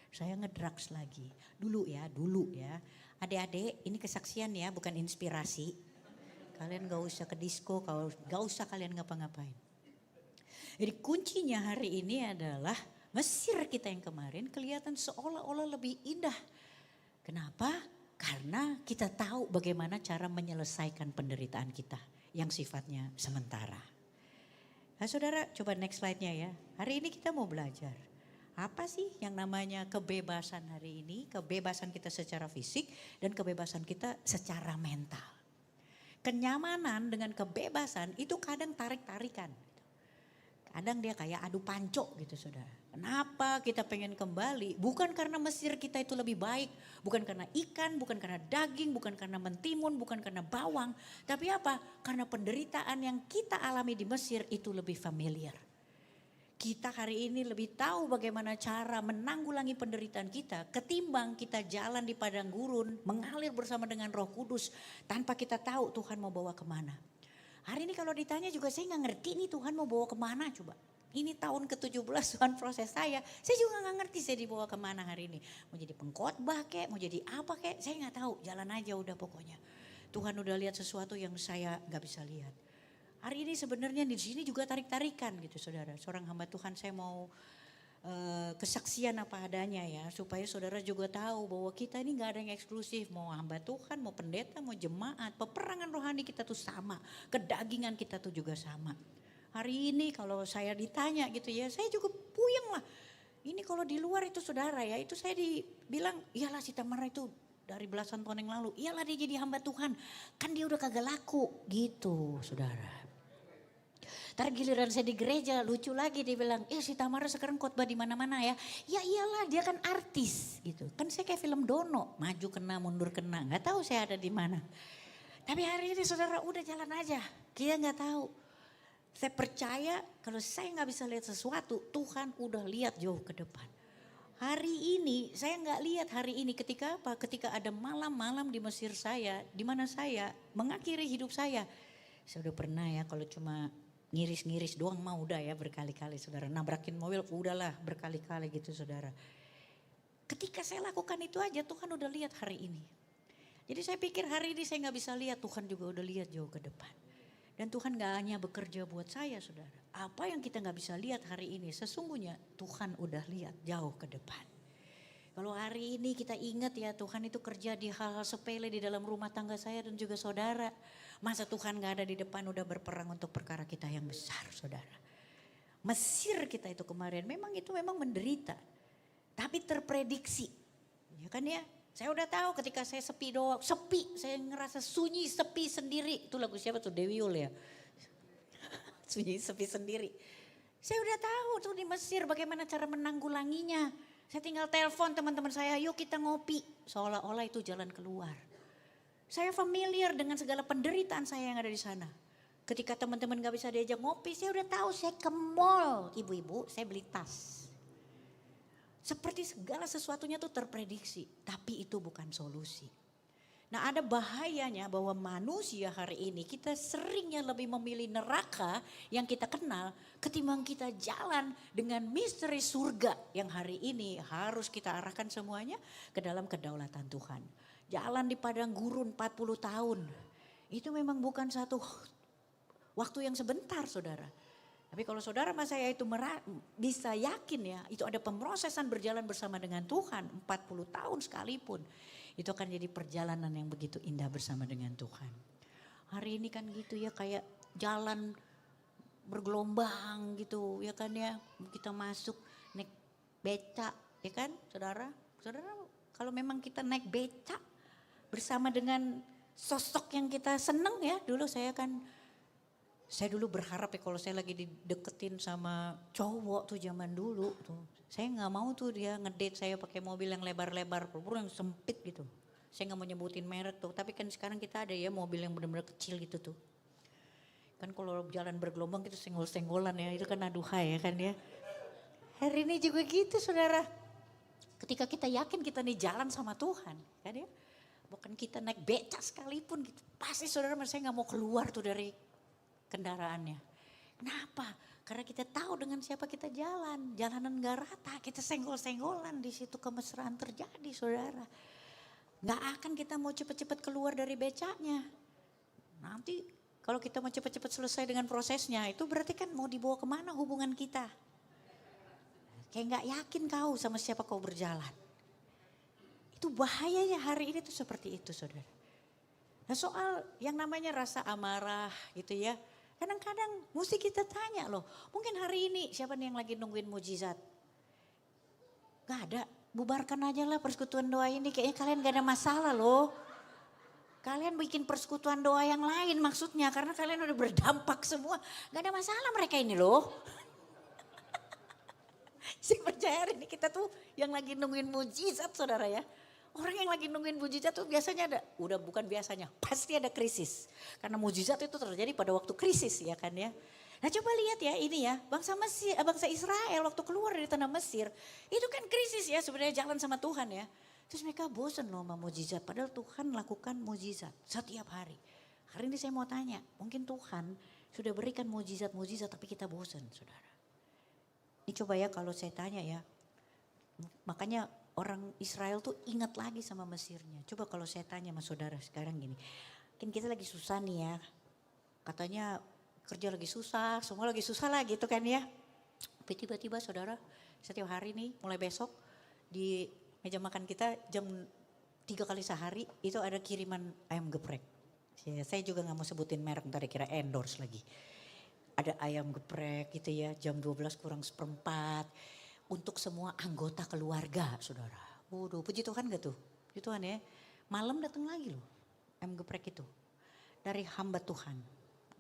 Saya ngedrugs lagi, dulu ya. Adik-adik ini kesaksian ya bukan inspirasi. Kalian gak usah ke disco, gak usah kalian ngapa-ngapain. Jadi kuncinya hari ini adalah Mesir kita yang kemarin kelihatan seolah-olah lebih indah. Kenapa? Karena kita tahu bagaimana cara menyelesaikan penderitaan kita yang sifatnya sementara. Nah saudara, coba next slide-nya ya. Hari ini kita mau belajar. Apa sih yang namanya kebebasan hari ini? Kebebasan kita secara fisik dan kebebasan kita secara mental. Kenyamanan dengan kebebasan itu kadang tarik-tarikan. Kadang dia kayak adu panco gitu saudara. Kenapa kita pengen kembali? Bukan karena Mesir kita itu lebih baik. Bukan karena ikan, bukan karena daging, bukan karena mentimun, bukan karena bawang. Tapi apa? Karena penderitaan yang kita alami di Mesir itu lebih familiar. Kita hari ini lebih tahu bagaimana cara menanggulangi penderitaan kita ketimbang kita jalan di padang gurun mengalir bersama dengan Roh Kudus tanpa kita tahu Tuhan mau bawa kemana. Hari ini kalau ditanya juga saya nggak ngerti nih Tuhan mau bawa kemana coba. Ini tahun ke-17 Tuhan proses saya juga nggak ngerti saya dibawa kemana hari ini. Mau jadi pengkhotbah kek, mau jadi apa kek, saya nggak tahu. Jalan aja udah pokoknya. Tuhan udah lihat sesuatu yang saya nggak bisa lihat. Hari ini sebenarnya di sini juga tarik-tarikan gitu saudara. Seorang hamba Tuhan saya mau kesaksian apa adanya ya. Supaya saudara juga tahu bahwa kita ini gak ada yang eksklusif. Mau hamba Tuhan, mau pendeta, mau jemaat. Peperangan rohani kita tuh sama. Kedagingan kita tuh juga sama. Hari ini kalau saya ditanya gitu ya. Saya juga puyeng lah. Ini kalau di luar itu saudara ya. Itu saya dibilang iyalah si Tamara itu dari belasan tahun yang lalu. Iyalah dia jadi hamba Tuhan. Kan dia udah kagak laku gitu saudara. Ntar giliran saya di gereja lucu lagi dia bilang, si Tamara sekarang khotbah di mana-mana ya. Ya iyalah dia kan artis gitu. Kan saya kayak film Dono, maju kena mundur kena. Gak tahu saya ada di mana. Tapi hari ini saudara udah jalan aja. Kita gak tahu. Saya percaya kalau saya gak bisa lihat sesuatu, Tuhan udah lihat jauh ke depan. Hari ini saya gak lihat hari ini ketika apa? Ketika ada malam-malam di Mesir saya, di mana saya mengakhiri hidup saya. Saya udah pernah ya kalau cuma ngiris-ngiris doang mah udah ya berkali-kali saudara. Nabrakin mobil udahlah berkali-kali gitu saudara. Ketika saya lakukan itu aja Tuhan udah lihat hari ini. Jadi saya pikir hari ini saya gak bisa lihat, Tuhan juga udah lihat jauh ke depan. Dan Tuhan gak hanya bekerja buat saya saudara. Apa yang kita gak bisa lihat hari ini sesungguhnya Tuhan udah lihat jauh ke depan. Kalau hari ini kita ingat ya Tuhan itu kerja di hal-hal sepele di dalam rumah tangga saya dan juga saudara. Masa Tuhan gak ada di depan udah berperang untuk perkara kita yang besar saudara. Mesir kita itu kemarin memang menderita. Tapi terprediksi. Ya kan ya. Saya udah tahu ketika saya sepi doang. Sepi. Saya ngerasa sunyi sepi sendiri. Itu lagu siapa tuh? Dewi Yul ya. Sunyi sepi sendiri. Saya udah tahu tuh di Mesir bagaimana cara menanggulanginya. Saya tinggal telepon teman-teman saya, yuk kita ngopi. Seolah-olah itu jalan keluar. Saya familiar dengan segala penderitaan saya yang ada di sana. Ketika teman-teman gak bisa diajak ngopi, saya udah tahu saya ke mall. Ibu-ibu, saya beli tas. Seperti segala sesuatunya tuh terprediksi. Tapi itu bukan solusi. Nah ada bahayanya bahwa manusia hari ini kita seringnya lebih memilih neraka yang kita kenal ketimbang kita jalan dengan misteri surga yang hari ini harus kita arahkan semuanya ke dalam kedaulatan Tuhan. Jalan di padang gurun 40 tahun itu memang bukan satu waktu yang sebentar saudara. Tapi kalau saudara sama saya itu bisa yakin ya itu ada pemrosesan berjalan bersama dengan Tuhan 40 tahun sekalipun. Itu akan jadi perjalanan yang begitu indah bersama dengan Tuhan. Hari ini kan gitu ya kayak jalan bergelombang gitu ya kan ya. Kita masuk naik beca ya kan saudara. Saudara kalau memang kita naik beca bersama dengan sosok yang kita seneng ya. Saya dulu berharap ya kalau saya lagi dideketin sama cowok tuh zaman dulu tuh. Saya gak mau tuh dia ngedate saya pakai mobil yang lebar-lebar, yang sempit gitu. Saya gak mau nyebutin merek tuh, tapi kan sekarang kita ada ya mobil yang benar-benar kecil gitu tuh. Kan kalau jalan bergelombang kita senggol-senggolan ya, itu kan aduhai ya kan ya. Hari ini juga gitu saudara. Ketika kita yakin kita nih jalan sama Tuhan kan ya. Bukan kita naik becak sekalipun gitu. Pasti saudara saya gak mau keluar tuh dari kendaraannya. Kenapa? Karena kita tahu dengan siapa kita jalan. Jalanan gak rata, kita senggol-senggolan di situ kemesraan terjadi saudara. Gak akan kita mau cepet-cepet keluar dari becaknya. Nanti kalau kita mau cepet-cepet selesai dengan prosesnya itu berarti kan mau dibawa kemana hubungan kita. Kayak nggak yakin kau sama siapa kau berjalan. Itu bahayanya hari ini tuh seperti itu saudara. Nah soal yang namanya rasa amarah gitu ya. Kadang-kadang mesti kita tanya loh. Mungkin hari ini siapa nih yang lagi nungguin mujizat? Gak ada. Bubarkan aja lah persekutuan doa ini. Kayaknya kalian gak ada masalah loh. Kalian bikin persekutuan doa yang lain maksudnya. Karena kalian udah berdampak semua. Gak ada masalah mereka ini loh. Saya percaya hari ini kita tuh yang lagi nungguin mujizat saudara ya. Orang yang lagi nungguin mujizat tuh biasanya ada, udah bukan biasanya, pasti ada krisis. Karena mujizat itu terjadi pada waktu krisis ya kan ya. Nah coba lihat ya ini ya, bangsa Israel waktu keluar dari tanah Mesir, itu kan krisis ya sebenarnya jalan sama Tuhan ya. Terus mereka bosan loh sama mujizat, padahal Tuhan lakukan mujizat setiap hari. Hari ini saya mau tanya, mungkin Tuhan sudah berikan mujizat-mujizat tapi kita bosan saudara. Ini coba ya kalau saya tanya ya, makanya orang Israel tuh ingat lagi sama Mesirnya. Coba kalau saya tanya sama saudara sekarang gini. Kan kita lagi susah nih ya. Katanya kerja lagi susah, semua lagi susah lah gitu kan ya. Tapi tiba-tiba saudara setiap hari nih mulai besok di meja makan kita jam 3 kali sehari itu ada kiriman ayam geprek. Saya juga gak mau sebutin merek ntar dikira endorse lagi. Ada ayam geprek gitu ya jam 12 kurang seperempat. Untuk semua anggota keluarga saudara. Waduh puji Tuhan gak tuh? Puji Tuhan ya. Malam datang lagi loh ayam geprek itu. Dari hamba Tuhan.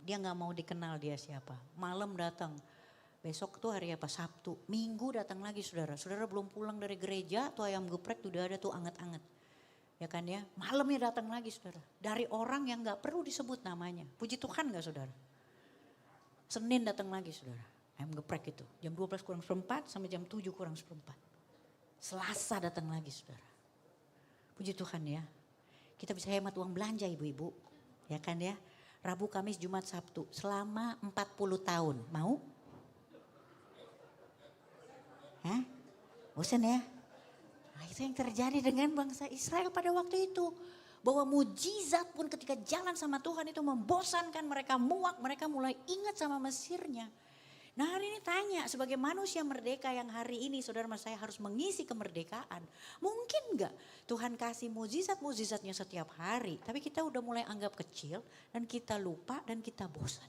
Dia gak mau dikenal dia siapa. Malam datang. Besok tuh hari apa? Sabtu. Minggu datang lagi saudara. Saudara belum pulang dari gereja tuh ayam geprek udah ada tuh anget-anget. Ya kan ya. Malamnya datang lagi saudara. Dari orang yang gak perlu disebut namanya. Puji Tuhan gak saudara? Senin datang lagi saudara. Ayam geprek itu. Jam 12 kurang seperempat sampai jam 7 kurang seperempat. Selasa datang lagi saudara. Puji Tuhan ya. Kita bisa hemat uang belanja ibu-ibu. Ya kan ya. Rabu, Kamis, Jumat, Sabtu. Selama 40 tahun. Mau? Hah? Bosan ya? Nah itu yang terjadi dengan bangsa Israel pada waktu itu. Bahwa mujizat pun ketika jalan sama Tuhan itu membosankan mereka, muak. Mereka mulai ingat sama Mesirnya. Nah hari ini tanya sebagai manusia merdeka yang hari ini saudara saya harus mengisi kemerdekaan. Mungkin enggak Tuhan kasih mujizat-mujizatnya setiap hari. Tapi kita udah mulai anggap kecil dan kita lupa dan kita bosan.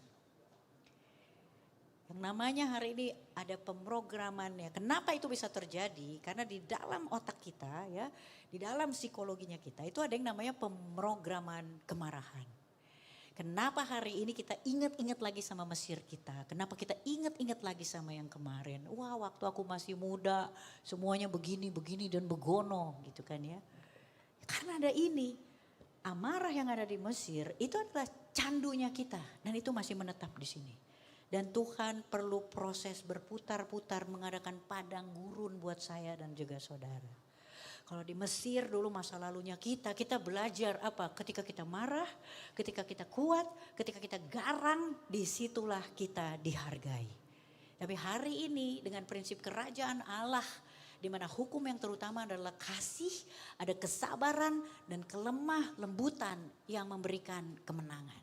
Yang namanya hari ini ada pemrogramannya. Kenapa itu bisa terjadi? Karena di dalam otak kita ya, di dalam psikologinya kita itu ada yang namanya pemrograman kemarahan. Kenapa hari ini kita ingat-ingat lagi sama Mesir kita? Kenapa kita ingat-ingat lagi sama yang kemarin? Wah waktu aku masih muda semuanya begini dan begono gitu kan ya. Karena ada ini, amarah yang ada di Mesir itu adalah candunya kita. Dan itu masih menetap di sini. Dan Tuhan perlu proses berputar-putar mengadakan padang gurun buat saya dan juga saudara. Kalau di Mesir dulu masa lalunya kita belajar apa? Ketika kita marah, ketika kita kuat, ketika kita garang, disitulah kita dihargai. Tapi hari ini dengan prinsip kerajaan Allah, di mana hukum yang terutama adalah kasih, ada kesabaran dan kelemah lembutan yang memberikan kemenangan.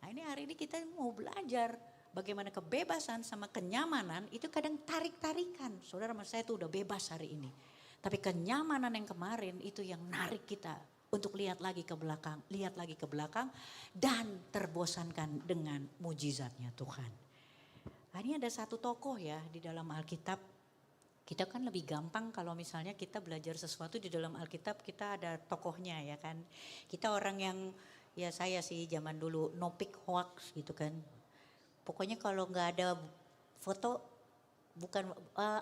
Nah ini hari ini kita mau belajar bagaimana kebebasan sama kenyamanan itu kadang tarik-tarikan. Saudara saya tuh udah bebas hari ini. Tapi kenyamanan yang kemarin itu yang narik kita untuk lihat lagi ke belakang dan terbosankan dengan mujizatnya Tuhan. Nah, ini ada satu tokoh ya di dalam Alkitab. Kita kan lebih gampang kalau misalnya kita belajar sesuatu di dalam Alkitab kita ada tokohnya ya kan. Kita orang yang ya saya sih zaman dulu no pic hoax gitu kan. Pokoknya kalau nggak ada foto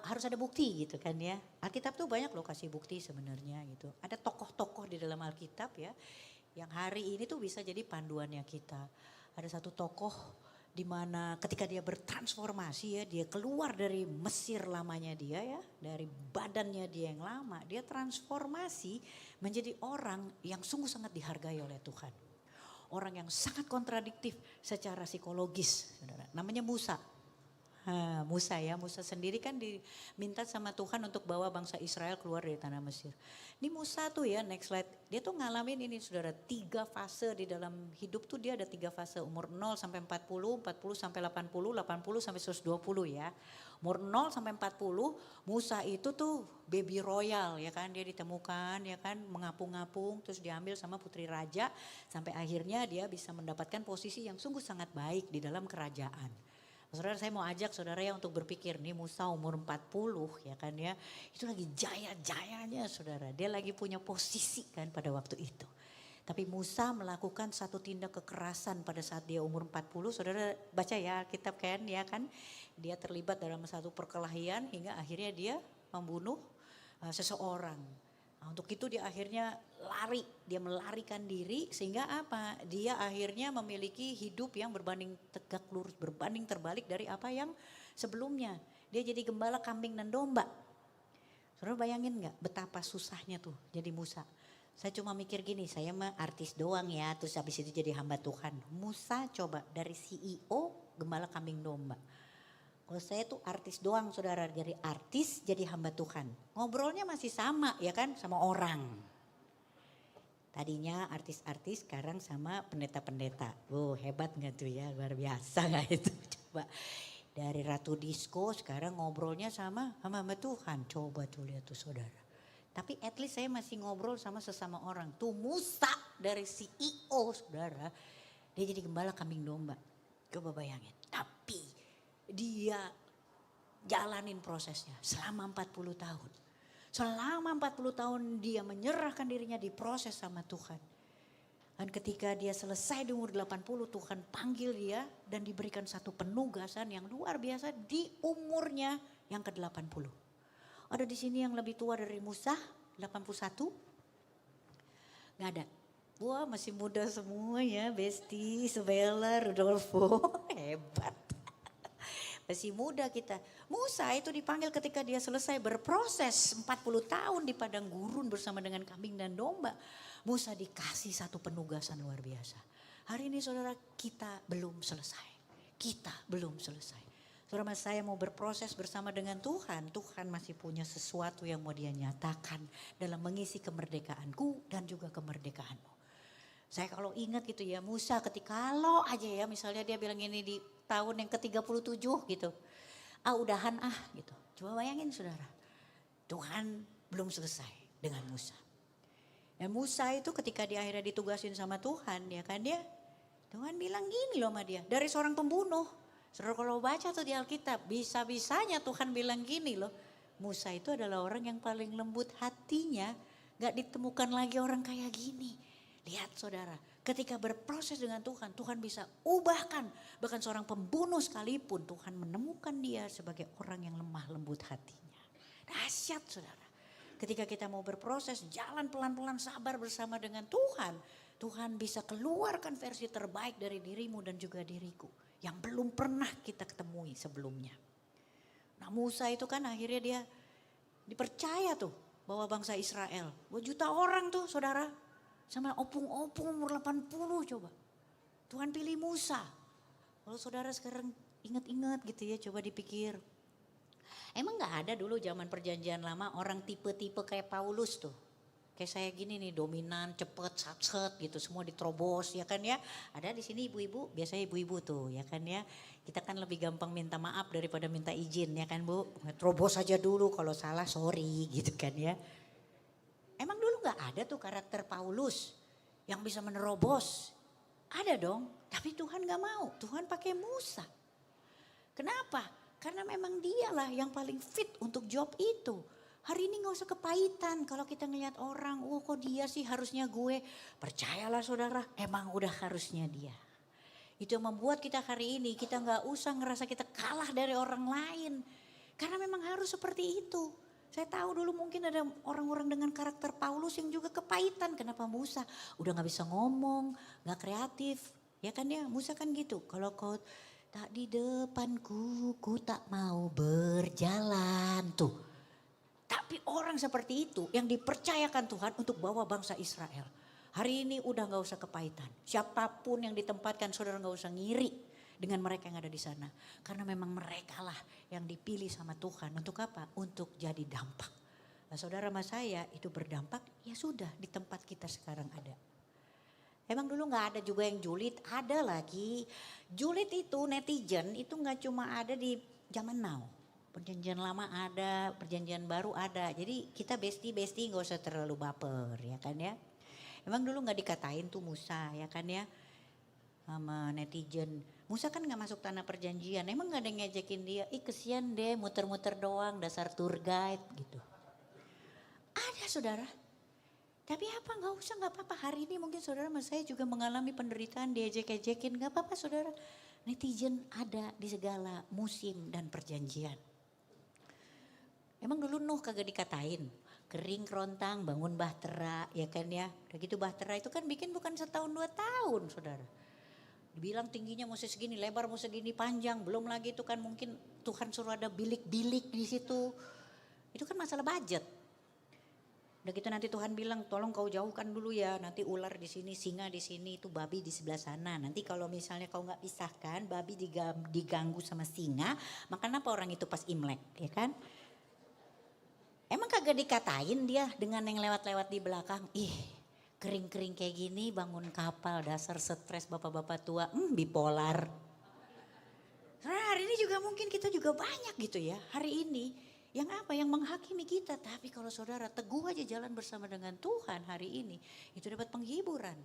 harus ada bukti gitu kan ya. Alkitab tuh banyak loh kasih bukti sebenarnya gitu. Ada tokoh-tokoh di dalam Alkitab ya yang hari ini tuh bisa jadi panduannya kita. Ada satu tokoh di mana ketika dia bertransformasi ya, dia keluar dari Mesir lamanya dia ya, dari badannya dia yang lama, dia transformasi menjadi orang yang sungguh sangat dihargai oleh Tuhan. Orang yang sangat kontradiktif secara psikologis, saudara. Namanya Musa. Musa sendiri kan diminta sama Tuhan untuk bawa bangsa Israel keluar dari tanah Mesir. Ini Musa tuh ya, next slide, dia tuh ngalamin ini saudara, 3 fase di dalam hidup tuh dia ada 3 fase, umur 0 sampai 40, 40 sampai 80, 80 sampai 120 ya. Umur 0 sampai 40, Musa itu tuh baby royal ya kan. Dia ditemukan ya kan mengapung-ngapung terus diambil sama putri raja. Sampai akhirnya dia bisa mendapatkan posisi yang sungguh sangat baik di dalam kerajaan. Saudara saya mau ajak saudara ya untuk berpikir nih Musa umur 40 ya kan ya. Itu lagi jaya-jayanya saudara. Dia lagi punya posisi kan pada waktu itu. Tapi Musa melakukan satu tindak kekerasan pada saat dia umur 40. Saudara baca ya Alkitab kan ya kan. Dia terlibat dalam satu perkelahian hingga akhirnya dia membunuh seseorang. Nah, untuk itu dia akhirnya lari, dia melarikan diri sehingga apa? Dia akhirnya memiliki hidup yang berbanding tegak lurus, berbanding terbalik dari apa yang sebelumnya. Dia jadi gembala kambing dan domba. Saudara bayangin gak betapa susahnya tuh jadi Musa. Saya cuma mikir gini, saya mah artis doang ya, terus habis itu jadi hamba Tuhan. Musa coba dari CEO gembala kambing domba. Kalau saya tuh artis doang saudara, dari artis jadi hamba Tuhan. Ngobrolnya masih sama ya kan, sama orang. Tadinya artis-artis, sekarang sama pendeta-pendeta. Wow hebat gak tuh ya, luar biasa gak itu coba. Dari ratu disco sekarang ngobrolnya sama hamba Tuhan. Coba tuh lihat tuh saudara. Tapi at least saya masih ngobrol sama sesama orang. Tuh Musa dari CEO saudara, dia jadi gembala kambing domba. Coba bayangin. Tapi dia jalanin prosesnya selama 40 tahun. Selama 40 tahun dia menyerahkan dirinya diproses sama Tuhan. Dan ketika dia selesai di umur 80 Tuhan panggil dia dan diberikan satu penugasan yang luar biasa di umurnya yang ke-80. Ada di sini yang lebih tua dari Musa, 81? Gak ada. Wah masih muda semua ya, Besti, Isabella, Rudolfo, hebat. Masih muda kita. Musa itu dipanggil ketika dia selesai berproses 40 tahun di padang gurun bersama dengan kambing dan domba. Musa dikasih satu penugasan luar biasa. Hari ini saudara kita belum selesai. Kita belum selesai. Saudara saya mau berproses bersama dengan Tuhan. Tuhan masih punya sesuatu yang mau dia nyatakan dalam mengisi kemerdekaanku dan juga kemerdekaanmu. Saya kalau ingat gitu ya Musa ketika kalau aja ya misalnya dia bilang ini di tahun yang ke-37 gitu. Udahan gitu. Coba bayangin saudara. Tuhan belum selesai dengan Musa. Dan Musa itu ketika dia akhirnya ditugasin sama Tuhan ya kan dia. Tuhan bilang gini loh sama dia. Dari seorang pembunuh. Saudara kalau baca tuh di Alkitab. Bisa-bisanya Tuhan bilang gini loh. Musa itu adalah orang yang paling lembut hatinya. Gak ditemukan lagi orang kayak gini. Lihat saudara, ketika berproses dengan Tuhan, Tuhan bisa ubahkan. Bahkan seorang pembunuh sekalipun, Tuhan menemukan dia sebagai orang yang lemah lembut hatinya. Dahsyat saudara. Ketika kita mau berproses, jalan pelan-pelan sabar bersama dengan Tuhan. Tuhan bisa keluarkan versi terbaik dari dirimu dan juga diriku. Yang belum pernah kita ketemui sebelumnya. Nah Musa itu kan akhirnya dia dipercaya tuh bahwa bangsa Israel. 2 juta orang tuh saudara. Sama opung-opung umur 80 coba. Tuhan pilih Musa. Kalau saudara sekarang ingat-ingat gitu ya coba dipikir. Emang gak ada dulu zaman perjanjian lama orang tipe-tipe kayak Paulus tuh. Kayak saya gini nih dominan cepet satset gitu semua diterobos ya kan ya. Ada di sini ibu-ibu biasanya ibu-ibu tuh ya kan ya. Kita kan lebih gampang minta maaf daripada minta izin ya kan Bu. Terobos aja dulu kalau salah sorry gitu kan ya. Emang dulu gak ada tuh karakter Paulus yang bisa menerobos? Ada dong, tapi Tuhan gak mau. Tuhan pakai Musa. Kenapa? Karena memang dialah yang paling fit untuk job itu. Hari ini gak usah kepahitan kalau kita ngelihat orang, kok dia sih harusnya gue. Percayalah saudara, emang udah harusnya dia. Itu yang membuat kita hari ini, kita gak usah ngerasa kita kalah dari orang lain. Karena memang harus seperti itu. Saya tahu dulu mungkin ada orang-orang dengan karakter Paulus yang juga kepahitan. Kenapa Musa udah gak bisa ngomong, gak kreatif. Ya kan ya Musa kan gitu. Kalau kau tak di depanku, ku tak mau berjalan tuh. Tapi orang seperti itu yang dipercayakan Tuhan untuk bawa bangsa Israel. Hari ini udah gak usah kepahitan. Siapapun yang ditempatkan saudara gak usah ngiri dengan mereka yang ada di sana. Karena memang mereka lah yang dipilih sama Tuhan. Untuk apa? Untuk jadi dampak. Nah saudara sama saya itu berdampak ya sudah di tempat kita sekarang ada. Emang dulu gak ada juga yang julid? Ada lagi. Julid itu netizen itu gak cuma ada di zaman now. Perjanjian lama ada, perjanjian baru ada. Jadi kita bestie nggak usah terlalu baper ya kan ya. Emang dulu nggak dikatain tuh Musa ya kan ya sama netizen. Musa kan nggak masuk tanah perjanjian. Emang nggak ada yang ngejekin dia. Ih kesian deh muter-muter doang dasar tour guide gitu. Ada saudara. Tapi apa nggak usah nggak apa-apa. Hari ini mungkin saudara sama saya juga mengalami penderitaan diejek-ejekin. Nggak apa-apa saudara. Netizen ada di segala musim dan perjanjian. Emang dulu Nuh kagak dikatain. Kering kerontang bangun bahtera ya kan ya. Udah gitu bahtera itu kan bikin bukan setahun 2 tahun saudara. Dibilang tingginya mesti segini, lebar mesti segini, panjang. Belum lagi itu kan mungkin Tuhan suruh ada bilik-bilik di situ. Itu kan masalah budget. Udah gitu nanti Tuhan bilang tolong kau jauhkan dulu ya. Nanti ular di sini, singa di sini, itu babi di sebelah sana. Nanti kalau misalnya kau nggak pisahkan, babi diganggu sama singa. Makan apa orang itu pas Imlek ya kan? Emang kagak dikatain dia dengan yang lewat-lewat di belakang. Ih kering-kering kayak gini bangun kapal dasar stres bapak-bapak tua. Bipolar. Nah, hari ini juga mungkin kita juga banyak gitu ya. Hari ini yang apa? Yang menghakimi kita. Tapi kalau saudara teguh aja jalan bersama dengan Tuhan hari ini. Itu dapat penghiburan.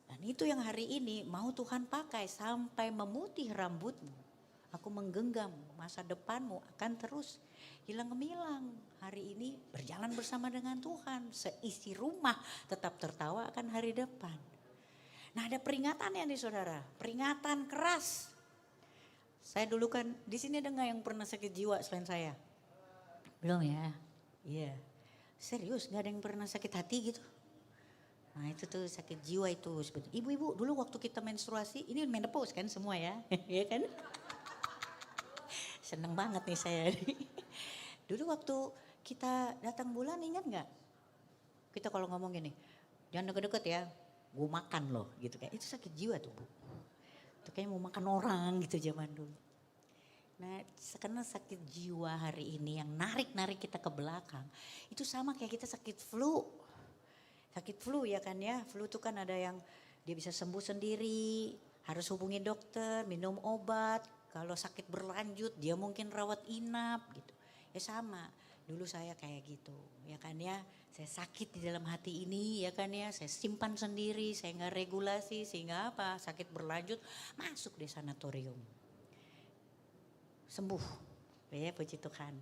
Dan itu yang hari ini mau Tuhan pakai sampai memutih rambutmu. Aku menggenggam masa depanmu akan terus hilang gemilang. Hari ini berjalan bersama dengan Tuhan. Seisi rumah tetap tertawa akan hari depan. Nah ada peringatannya nih saudara. Peringatan keras. Saya dulu kan di sini ada nggak yang pernah sakit jiwa selain saya? Belum ya? Iya. Serius gak ada yang pernah sakit hati gitu? Nah itu tuh sakit jiwa itu sebetulnya. Ibu-ibu dulu waktu kita menstruasi, ini menopause kan semua ya? Iya kan? Seneng banget nih saya. Dulu waktu kita datang bulan ingat gak? Kita kalau ngomong gini, jangan deket-deket ya, gue makan loh gitu kayak. Itu sakit jiwa tuh Bu. Itu kayak mau makan orang gitu zaman dulu. Nah karena sakit jiwa hari ini yang narik-narik kita ke belakang. Itu sama kayak kita sakit flu. Sakit flu ya kan ya. Flu itu kan ada yang dia bisa sembuh sendiri. Harus hubungi dokter, minum obat. Kalau sakit berlanjut dia mungkin rawat inap gitu. Ya sama. Dulu saya kayak gitu ya kan ya. Saya sakit di dalam hati ini ya kan ya. Saya simpan sendiri, saya gak regulasi sehingga apa. Sakit berlanjut masuk di sanatorium. Sembuh, ya puji Tuhan.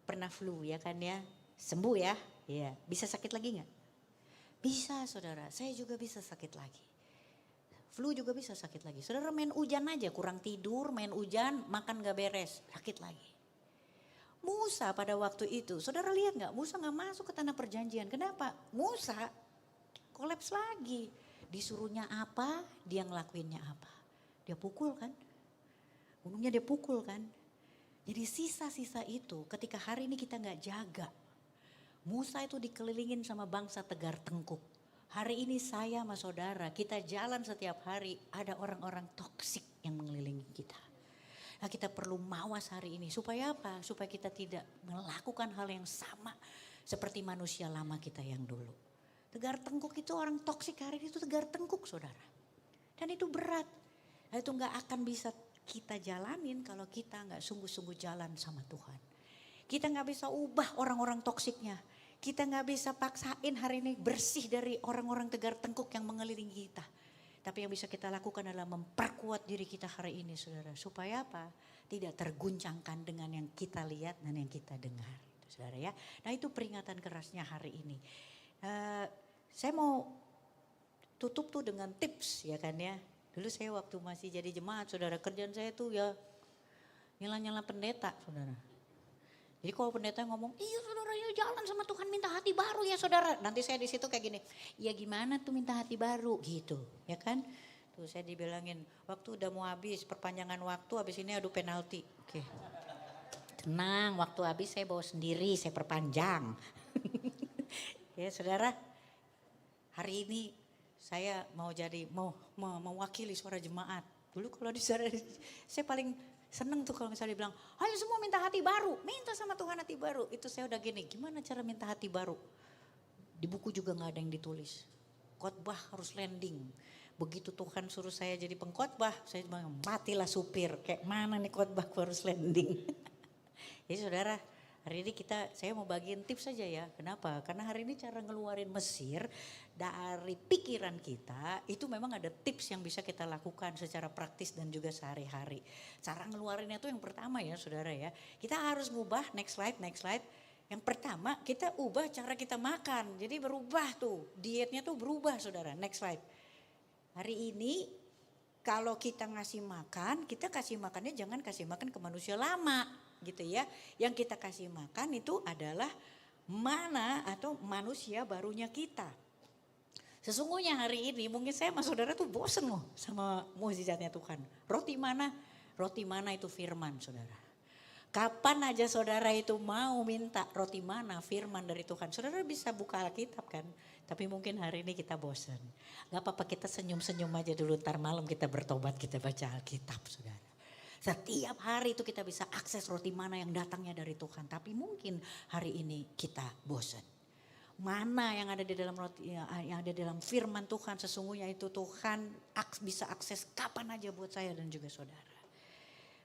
Pernah flu ya kan ya, sembuh ya. Ya, bisa sakit lagi gak? Bisa saudara, saya juga bisa sakit lagi. Flu juga bisa sakit lagi. Saudara main hujan aja, kurang tidur, main hujan, makan gak beres, sakit lagi. Musa pada waktu itu, saudara lihat gak? Musa gak masuk ke tanah perjanjian. Kenapa? Musa kolaps lagi. Disuruhnya apa, dia ngelakuinnya apa. Dia pukul kan? Gunungnya dia pukul kan. Jadi sisa-sisa itu ketika hari ini kita gak jaga. Musa itu dikelilingin sama bangsa Tegar Tengkuk. Hari ini saya sama saudara kita jalan setiap hari ada orang-orang toksik yang mengelilingi kita. Nah kita perlu mawas hari ini supaya apa? Supaya kita tidak melakukan hal yang sama seperti manusia lama kita yang dulu. Tegar Tengkuk itu orang toksik hari ini itu Tegar Tengkuk saudara. Dan itu berat. Nah, itu gak akan bisa kita jalanin kalau kita gak sungguh-sungguh jalan sama Tuhan. Kita gak bisa ubah orang-orang toksiknya. Kita gak bisa paksain hari ini bersih dari orang-orang Tegar Tengkuk yang mengelilingi kita. Tapi yang bisa kita lakukan adalah memperkuat diri kita hari ini saudara. Supaya apa? Tidak terguncangkan dengan yang kita lihat dan yang kita dengar. Saudara ya. Nah itu peringatan kerasnya hari ini. Saya mau tutup tuh dengan tips ya kan ya. Dulu saya waktu masih jadi jemaat saudara, kerjaan saya tuh ya nyela-nyela pendeta saudara. Jadi kalau pendeta ngomong, iya saudara ya jalan sama Tuhan minta hati baru ya saudara. Nanti saya di situ kayak gini, ya gimana tuh minta hati baru gitu ya kan. Tuh saya dibilangin, waktu udah mau habis, perpanjangan waktu habis ini adu penalti. Oke. Tenang, waktu habis saya bawa sendiri, saya perpanjang. Ya saudara, hari ini saya mau mewakili suara jemaat. Dulu kalau di suara, saya paling seneng tuh kalau misalnya dibilang, ayo semua minta hati baru, minta sama Tuhan hati baru. Itu saya udah gini, gimana cara minta hati baru? Di buku juga gak ada yang ditulis. Khotbah harus landing. Begitu Tuhan suruh saya jadi pengkhotbah, saya bilang matilah supir. Kayak mana nih khotbah harus landing. Jadi saudara, hari ini saya mau bagiin tips saja ya. Kenapa? Karena hari ini cara ngeluarin Mesir dari pikiran kita itu memang ada tips yang bisa kita lakukan secara praktis dan juga sehari-hari. Cara ngeluarinnya itu yang pertama ya saudara ya. Kita harus ngubah, next slide. Yang pertama kita ubah cara kita makan. Jadi berubah tuh, dietnya tuh berubah saudara. Next slide. Hari ini kalau kita ngasih makan, kita kasih makannya jangan kasih makan ke manusia lama gitu ya. Yang kita kasih makan itu adalah mana atau manusia barunya kita. Sesungguhnya hari ini mungkin saya sama saudara tuh bosen loh sama mukjizatnya Tuhan. Roti mana? Roti mana itu firman saudara. Kapan aja saudara itu mau minta roti mana firman dari Tuhan. Saudara bisa buka Alkitab kan. Tapi mungkin hari ini kita bosan. Gak apa-apa kita senyum-senyum aja dulu. Ntar malam kita bertobat kita baca Alkitab saudara. Setiap hari itu kita bisa akses roti mana yang datangnya dari Tuhan. Tapi mungkin hari ini kita bosan. Mana yang ada di dalam roti, yang ada dalam firman Tuhan. Sesungguhnya itu Tuhan bisa akses kapan aja buat saya dan juga saudara.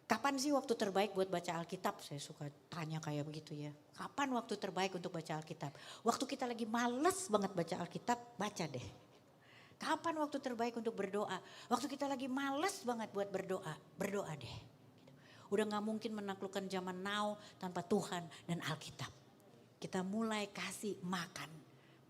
Kapan sih waktu terbaik buat baca Alkitab? Saya suka tanya kayak begitu ya. Kapan waktu terbaik untuk baca Alkitab? Waktu kita lagi males banget baca Alkitab, baca deh. Kapan waktu terbaik untuk berdoa? Waktu kita lagi males banget buat berdoa deh. Udah gak mungkin menaklukkan zaman now tanpa Tuhan dan Alkitab. Kita mulai kasih makan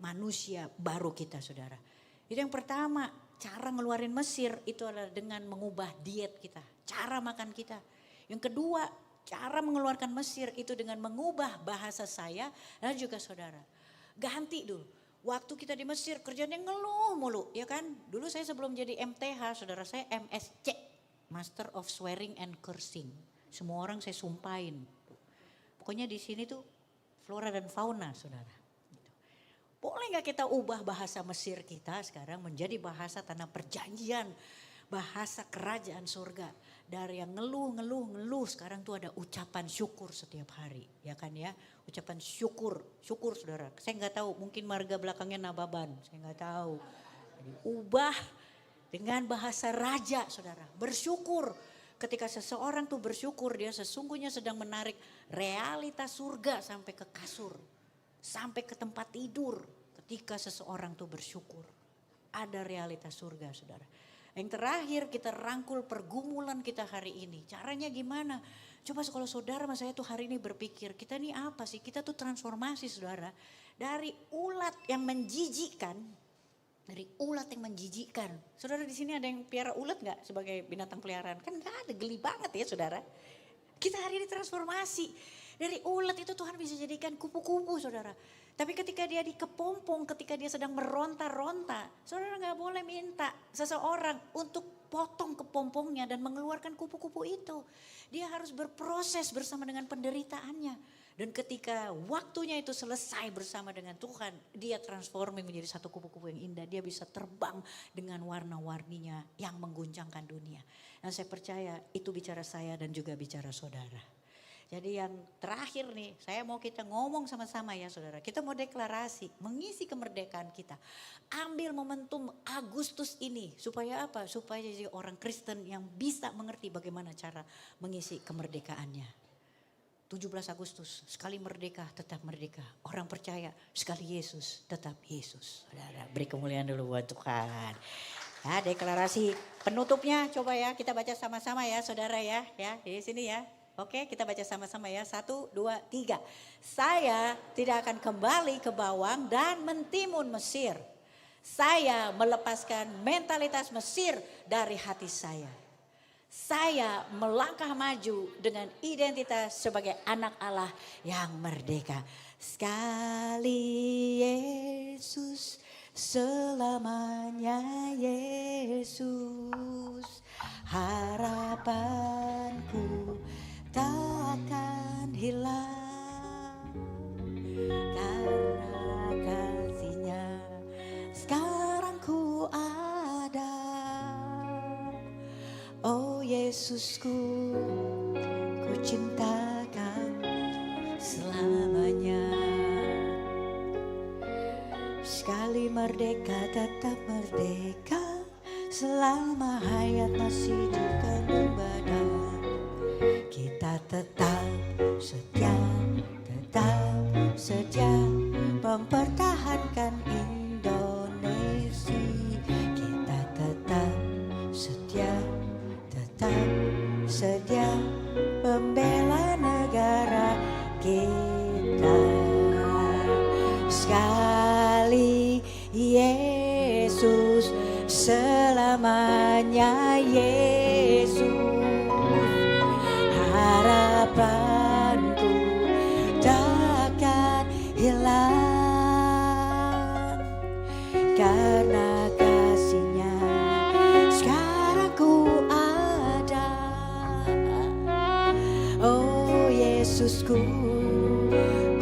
manusia baru kita saudara. Itu yang pertama, cara ngeluarin Mesir itu adalah dengan mengubah diet kita. Cara makan kita. Yang kedua, cara mengeluarkan Mesir itu dengan mengubah bahasa saya dan juga saudara. Ganti dulu. Waktu kita di Mesir kerjanya ngeluh mulu ya kan. Dulu saya sebelum jadi MTH saudara saya MSC. Master of Swearing and Cursing. Semua orang saya sumpahin. Pokoknya di sini tuh flora dan fauna saudara. Boleh gak kita ubah bahasa Mesir kita sekarang menjadi bahasa tanah perjanjian. Bahasa kerajaan surga. Dari yang ngeluh sekarang tuh ada ucapan syukur setiap hari. Ya kan ya, ucapan syukur saudara. Saya gak tahu mungkin marga belakangnya Nababan, saya gak tahu. Ubah dengan bahasa raja saudara, bersyukur. Ketika seseorang tuh bersyukur dia sesungguhnya sedang menarik realitas surga sampai ke kasur. Sampai ke tempat tidur ketika seseorang tuh bersyukur. Ada realitas surga saudara. Yang terakhir kita rangkul pergumulan kita hari ini. Caranya gimana? Coba kalau saudara sama saya tuh hari ini berpikir kita ini apa sih? Kita tuh transformasi saudara. Dari ulat yang menjijikkan. Saudara di sini ada yang piara ulat gak sebagai binatang peliharaan? Kan gak ada, geli banget ya saudara. Kita hari ini transformasi. Dari ulat itu Tuhan bisa jadikan kupu-kupu saudara. Tapi ketika dia dikepompong, ketika dia sedang meronta-ronta. Saudara gak boleh minta seseorang untuk potong kepompongnya dan mengeluarkan kupu-kupu itu. Dia harus berproses bersama dengan penderitaannya. Dan ketika waktunya itu selesai bersama dengan Tuhan. Dia transforming menjadi satu kupu-kupu yang indah. Dia bisa terbang dengan warna-warninya yang mengguncangkan dunia. Dan saya percaya itu bicara saya dan juga bicara saudara. Jadi yang terakhir nih, saya mau kita ngomong sama-sama ya saudara. Kita mau deklarasi, mengisi kemerdekaan kita. Ambil momentum Agustus ini, supaya apa? Supaya jadi orang Kristen yang bisa mengerti bagaimana cara mengisi kemerdekaannya. 17 Agustus, sekali merdeka tetap merdeka. Orang percaya, sekali Yesus tetap Yesus. Saudara, beri kemuliaan dulu buat Tuhan. Ya, deklarasi penutupnya coba ya kita baca sama-sama ya saudara ya di sini ya. Oke, kita baca sama-sama ya. 1, 2, 3. Saya tidak akan kembali ke bawang dan mentimun Mesir. Saya melepaskan mentalitas Mesir dari hati saya. Saya melangkah maju dengan identitas sebagai anak Allah yang merdeka. Sekali Yesus, selamanya Yesus. Harapanku takkan hilang karena kasih-Nya sekarang ku ada. Oh Yesusku, ku cintakan selamanya. Sekali merdeka tetap merdeka, selama hayat masih di kandung badan. Kita Kita tetap setia mempertahankan Indonesia. Kita tetap setia membela negara kita. Sekali Yesus, selamanya Yesus. Harapanku takkan hilang karena kasih-Nya sekarang ku ada. Oh Yesusku,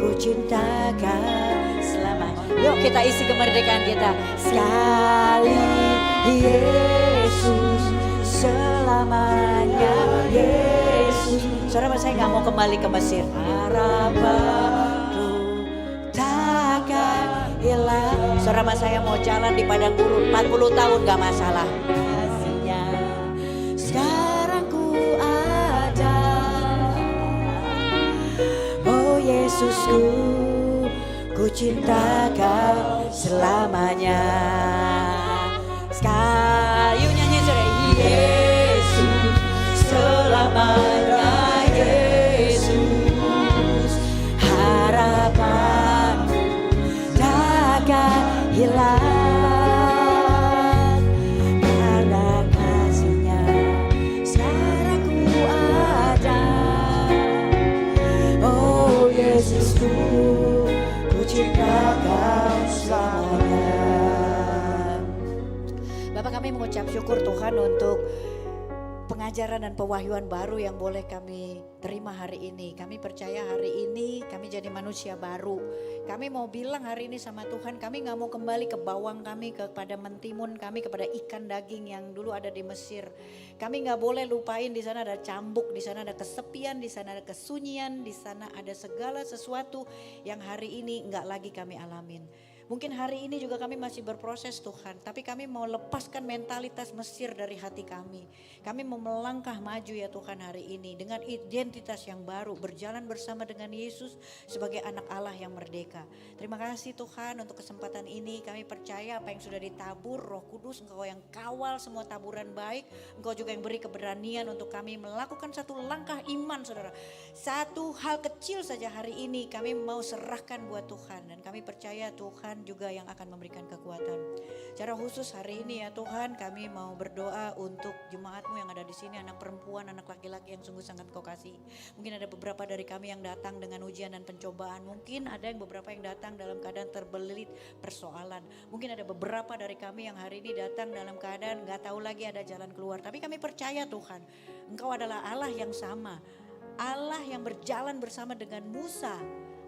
ku cinta Kau selamanya. Yuk kita isi kemerdekaan kita. Sekali Yesus, selamanya Yesus. Saudara, saya nggak mau kembali ke Mesir. Harapanku takkan hilang. Saudara, saya mau jalan di padang gurun 40 tahun gak masalah. Kasih-Nya sekarang ku ada. Oh Yesusku, ku cinta Kau selamanya. Sekali nyanyi saudara. Yesus, selamanya Yesus. Harapanku takkan hilang karena kasih-Nya sekarang ku ada. Oh Yesusku, ku cinta Kau selamanya. Bapak, kami mengucap syukur Tuhan untuk pengajaran dan pewahyuan baru yang boleh kami terima hari ini. Kami percaya hari ini kami jadi manusia baru. Kami mau bilang hari ini sama Tuhan, kami gak mau kembali ke bawang kami, kepada mentimun kami, kepada ikan daging yang dulu ada di Mesir. Kami gak boleh lupain di sana ada cambuk, di sana ada kesepian, di sana ada kesunyian, di sana ada segala sesuatu yang hari ini gak lagi kami alamin. Mungkin hari ini juga kami masih berproses Tuhan, tapi kami mau lepaskan mentalitas Mesir dari hati kami. Kami mau melangkah maju ya Tuhan hari ini dengan identitas yang baru, berjalan bersama dengan Yesus sebagai anak Allah yang merdeka. Terima kasih Tuhan untuk kesempatan ini. Kami percaya apa yang sudah ditabur, Roh Kudus Engkau yang kawal semua taburan baik. Engkau juga yang beri keberanian untuk kami melakukan satu langkah iman saudara. Satu hal kecil saja hari ini kami mau serahkan buat Tuhan, dan kami percaya Tuhan juga yang akan memberikan kekuatan. Secara khusus hari ini ya Tuhan, kami mau berdoa untuk jemaat-Mu yang ada di sini, anak perempuan, anak laki-laki yang sungguh sangat Kau kasih. Mungkin ada beberapa dari kami yang datang dengan ujian dan pencobaan. Mungkin ada yang beberapa yang datang dalam keadaan terbelit persoalan. Mungkin ada beberapa dari kami yang hari ini datang dalam keadaan gak tahu lagi ada jalan keluar. Tapi kami percaya Tuhan, Engkau adalah Allah yang sama. Allah yang berjalan bersama dengan Musa.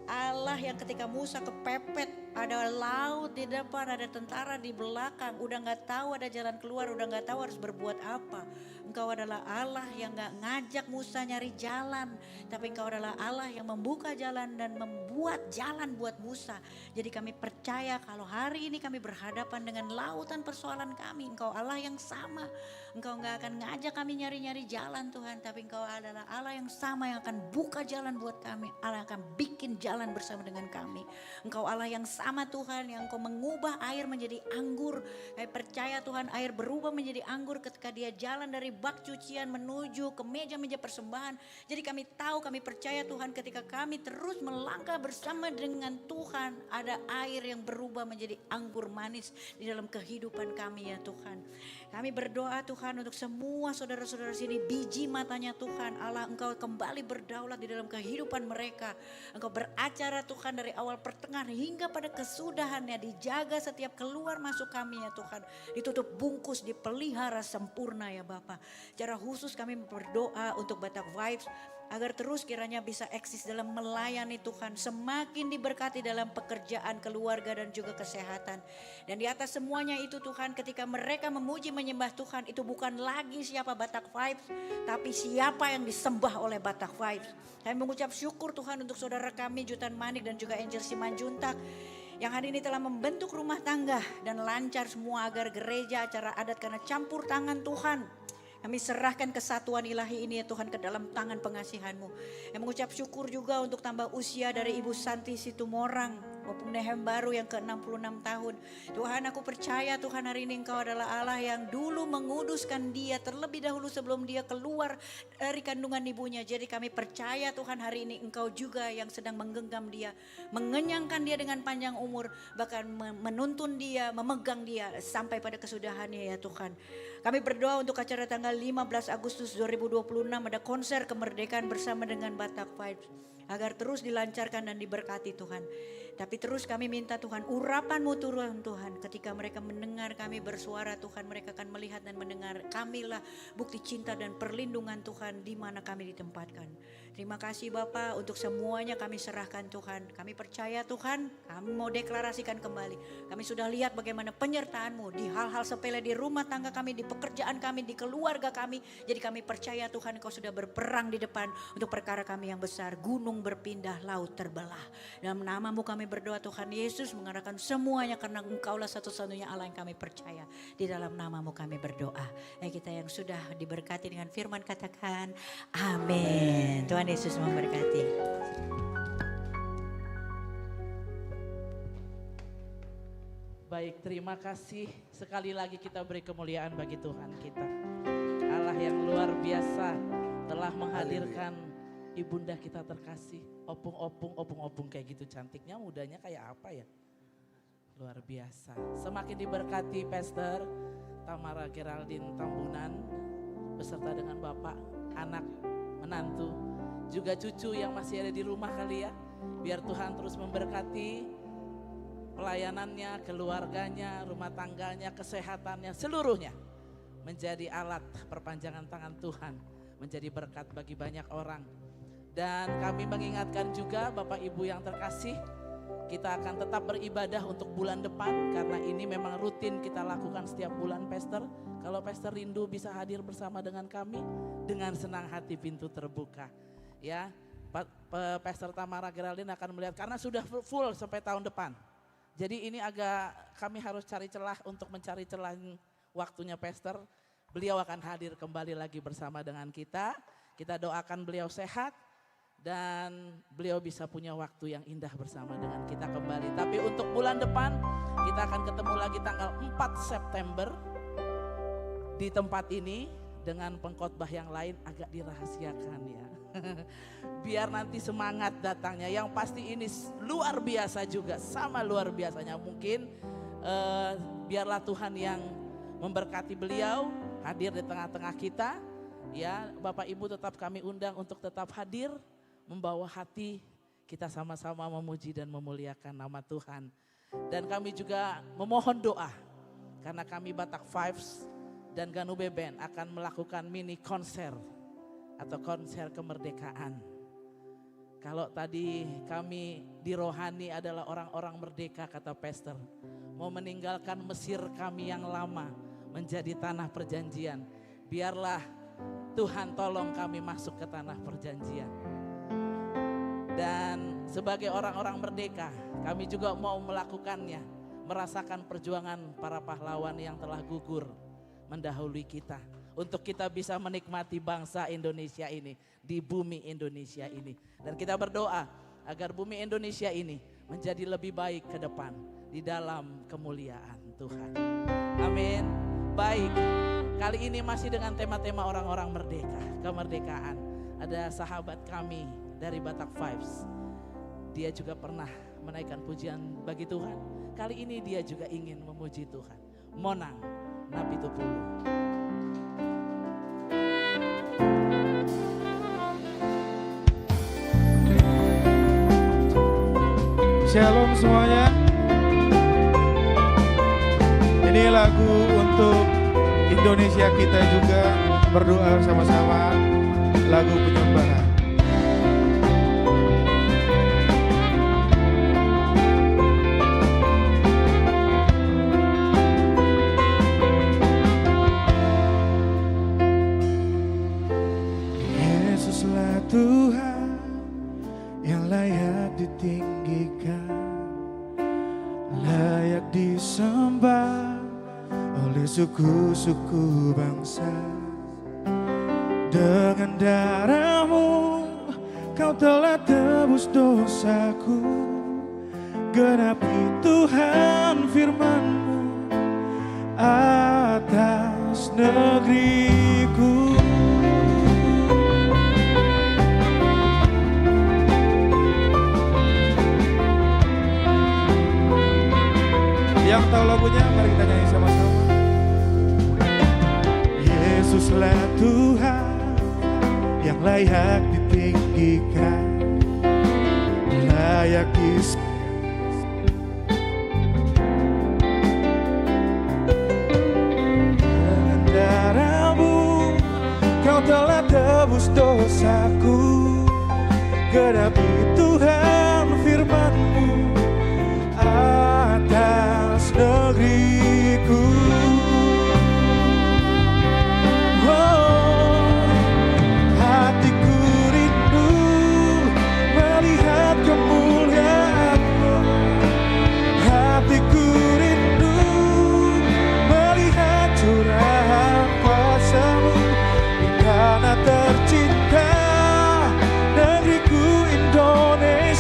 Allah yang ketika Musa kepepet, ada laut di depan, ada tentara di belakang, udah gak tahu ada jalan keluar, udah gak tahu harus berbuat apa. Engkau adalah Allah yang gak ngajak Musa nyari jalan, tapi Engkau adalah Allah yang membuka jalan dan membuat jalan buat Musa. Jadi kami percaya kalau hari ini kami berhadapan dengan lautan persoalan kami, Engkau Allah yang sama. Engkau gak akan ngajak kami nyari-nyari jalan Tuhan, tapi Engkau adalah Allah yang sama yang akan buka jalan buat kami. Allah yang akan bikin jalan bersama dengan kami. Engkau Allah yang sama Tuhan, yang Engkau mengubah air menjadi anggur. Kami percaya Tuhan, air berubah menjadi anggur ketika dia jalan dari bak cucian menuju ke meja-meja persembahan. Jadi kami tahu, kami percaya Tuhan, ketika kami terus melangkah bersama dengan Tuhan, ada air yang berubah menjadi anggur manis di dalam kehidupan kami ya Tuhan. Kami berdoa Tuhan untuk semua saudara-saudara sini, biji matanya Tuhan Allah, Engkau kembali berdaulat di dalam kehidupan mereka. Engkau beracara Tuhan dari awal pertengahan hingga pada kesudahannya, dijaga setiap keluar masuk kami ya Tuhan. Ditutup bungkus, dipelihara sempurna ya Bapa. Secara khusus kami berdoa untuk Batak Vibes, agar terus kiranya bisa eksis dalam melayani Tuhan, semakin diberkati dalam pekerjaan, keluarga dan juga kesehatan. Dan di atas semuanya itu Tuhan, ketika mereka memuji menyembah Tuhan, itu bukan lagi siapa Batak Vibes, tapi siapa yang disembah oleh Batak Vibes. Kami mengucap syukur Tuhan untuk saudara kami Jutan Manik dan juga Angel Simanjuntak yang hari ini telah membentuk rumah tangga dan lancar semua agar gereja acara adat karena campur tangan Tuhan. Kami serahkan kesatuan ilahi ini ya Tuhan ke dalam tangan pengasihan-Mu. Yang mengucap syukur juga untuk tambah usia dari Ibu Santi Situmorang maupun Nehem baru yang ke-66 tahun. Tuhan, aku percaya Tuhan hari ini Engkau adalah Allah yang dulu menguduskan dia terlebih dahulu sebelum dia keluar dari kandungan ibunya. Jadi kami percaya Tuhan hari ini Engkau juga yang sedang menggenggam dia, mengenyangkan dia dengan panjang umur, bahkan menuntun dia, memegang dia sampai pada kesudahannya ya Tuhan. Kami berdoa untuk acara tanggal 15 Agustus 2026 ada konser kemerdekaan bersama dengan Batak Vibes. Agar terus dilancarkan dan diberkati Tuhan. Tapi terus kami minta Tuhan urapan-Mu turun Tuhan. Ketika mereka mendengar kami bersuara Tuhan, mereka akan melihat dan mendengar. Kamilah bukti cinta dan perlindungan Tuhan di mana kami ditempatkan. Terima kasih Bapa untuk semuanya kami serahkan Tuhan. Kami percaya Tuhan, kami mau deklarasikan kembali. Kami sudah lihat bagaimana penyertaan-Mu di hal-hal sepele di rumah tangga kami, di pekerjaan kami, di keluarga kami. Jadi kami percaya Tuhan Engkau sudah berperang di depan untuk perkara kami yang besar. Gunung berpindah, laut terbelah. Dalam nama-Mu kami berdoa Tuhan Yesus mengarahkan semuanya karena Engkaulah satu-satunya Allah yang kami percaya. Di dalam nama-Mu kami berdoa. Kita yang sudah diberkati dengan firman katakan amin. Tuhan Yesus memberkati. Baik, terima kasih. Sekali lagi kita beri kemuliaan bagi Tuhan kita. Allah yang luar biasa telah menghadirkan ibunda kita terkasih. Opung-opung kayak gitu cantiknya, mudanya kayak apa ya? Luar biasa. Semakin diberkati Pastor Tamara Geraldine Tambunan beserta dengan Bapak, anak, menantu, juga cucu yang masih ada di rumah kali ya. Biar Tuhan terus memberkati pelayanannya, keluarganya, rumah tangganya, kesehatannya, seluruhnya menjadi alat perpanjangan tangan Tuhan, menjadi berkat bagi banyak orang. Dan kami mengingatkan juga Bapak Ibu yang terkasih, kita akan tetap beribadah untuk bulan depan karena ini memang rutin kita lakukan setiap bulan Pastor. Kalau Pastor rindu bisa hadir bersama dengan kami, dengan senang hati pintu terbuka. Ya, Pastor Tamara Geraldine akan melihat karena sudah full sampai tahun depan. Jadi ini agak kami harus cari celah untuk mencari celah waktunya Pastor. Beliau akan hadir kembali lagi bersama dengan kita. Kita doakan beliau sehat dan beliau bisa punya waktu yang indah bersama dengan kita kembali. Tapi untuk bulan depan kita akan ketemu lagi tanggal 4 September di tempat ini dengan pengkhotbah yang lain agak dirahasiakan ya. Biar nanti semangat datangnya. Yang pasti ini luar biasa juga, sama luar biasanya. Mungkin biarlah Tuhan yang memberkati beliau hadir di tengah-tengah kita. Ya, Bapak Ibu tetap kami undang untuk tetap hadir, membawa hati kita sama-sama memuji dan memuliakan nama Tuhan. Dan kami juga memohon doa karena kami Batak Vibes dan Ganube Band akan melakukan mini konser atau konser kemerdekaan. Kalau tadi kami di rohani adalah orang-orang merdeka kata Pastor, mau meninggalkan Mesir kami yang lama menjadi tanah perjanjian. Biarlah Tuhan tolong kami masuk ke tanah perjanjian. Dan sebagai orang-orang merdeka, kami juga mau melakukannya, merasakan perjuangan para pahlawan yang telah gugur mendahului kita. Untuk kita bisa menikmati bangsa Indonesia ini, di bumi Indonesia ini. Dan kita berdoa agar bumi Indonesia ini menjadi lebih baik ke depan di dalam kemuliaan Tuhan. Amin. Baik, kali ini masih dengan tema-tema orang-orang merdeka, kemerdekaan. Ada sahabat kami dari Batak Vibes. Dia juga pernah menaikkan pujian bagi Tuhan. Kali ini dia juga ingin memuji Tuhan. Monang Nabi Tupulu. Shalom semuanya. Ini lagu untuk Indonesia kita juga, berdoa sama-sama, lagu penyembahan. Yesuslah Tuhan yang layak ditinggikan, layak disembah oleh suku-suku bangsa. Dengan darah-Mu Kau telah tebus dosaku. Genapi Tuhan firman-Mu atas negeriku. Yang tahu lagunya mari kita nyanyi sama-sama. Yesuslah Tuhan yang layak ditinggikan, layak dengan darah-Mu Kau telah tebus dosaku. Genapi Tuhan firman-Mu atas negeriku. Hatiku rindu melihat kemuliaan-Mu. Hatiku rindu melihat curahan kuasa-Mu di tanah tercinta negeriku Indonesia.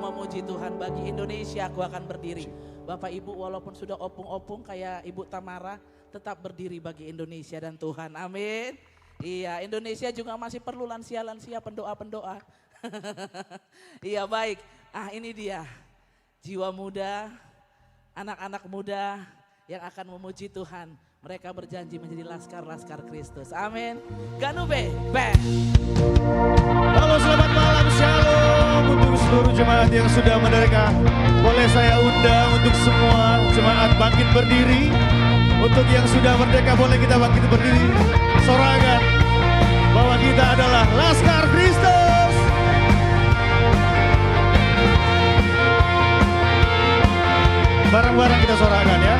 memuji Tuhan. Bagi Indonesia aku akan berdiri. Bapak Ibu walaupun sudah opung-opung kayak Ibu Tamara, tetap berdiri bagi Indonesia dan Tuhan. Amin. Iya, Indonesia juga masih perlu lansia-lansia, pendoa-pendoa. Iya baik, ini dia jiwa muda, anak-anak muda yang akan memuji Tuhan. Mereka berjanji menjadi laskar-laskar Kristus. Amin. Ganube, band. Halo, selamat malam, shalom untuk seluruh jemaat yang sudah merdeka. Boleh saya undang untuk semua jemaat bangkit berdiri. Untuk yang sudah merdeka boleh kita bangkit berdiri. Sorakan bahwa kita adalah Laskar Kristus. Bareng-bareng kita sorakan ya.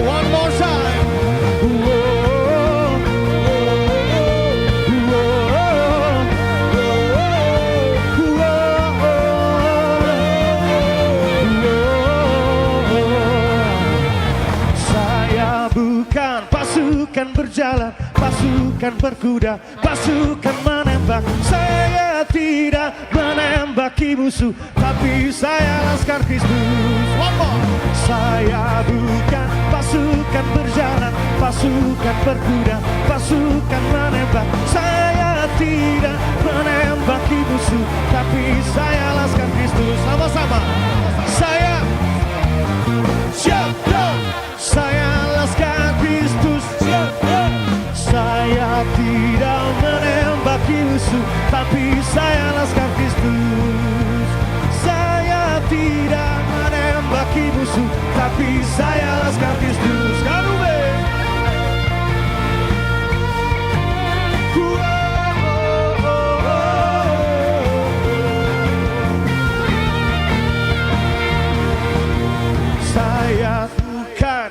One more time. Saya bukan pasukan berjalan, pasukan berkuda, pasukan menembak. Saya tidak menembaki musuh, tapi saya Laskar Kristus. One more. Saya bukan pasukan berjalan, pasukan berkuda, pasukan menembak. Saya tidak menembaki musuh, tapi saya Laskar Kristus. Sama-sama. Saya siap, saya Laskar Kristus. Saya tidak menembaki musuh, tapi saya Laskar Kristus. Saya tidak menembaki musuh, tapi saya Laskar Kristus. Ganube. Saya bukan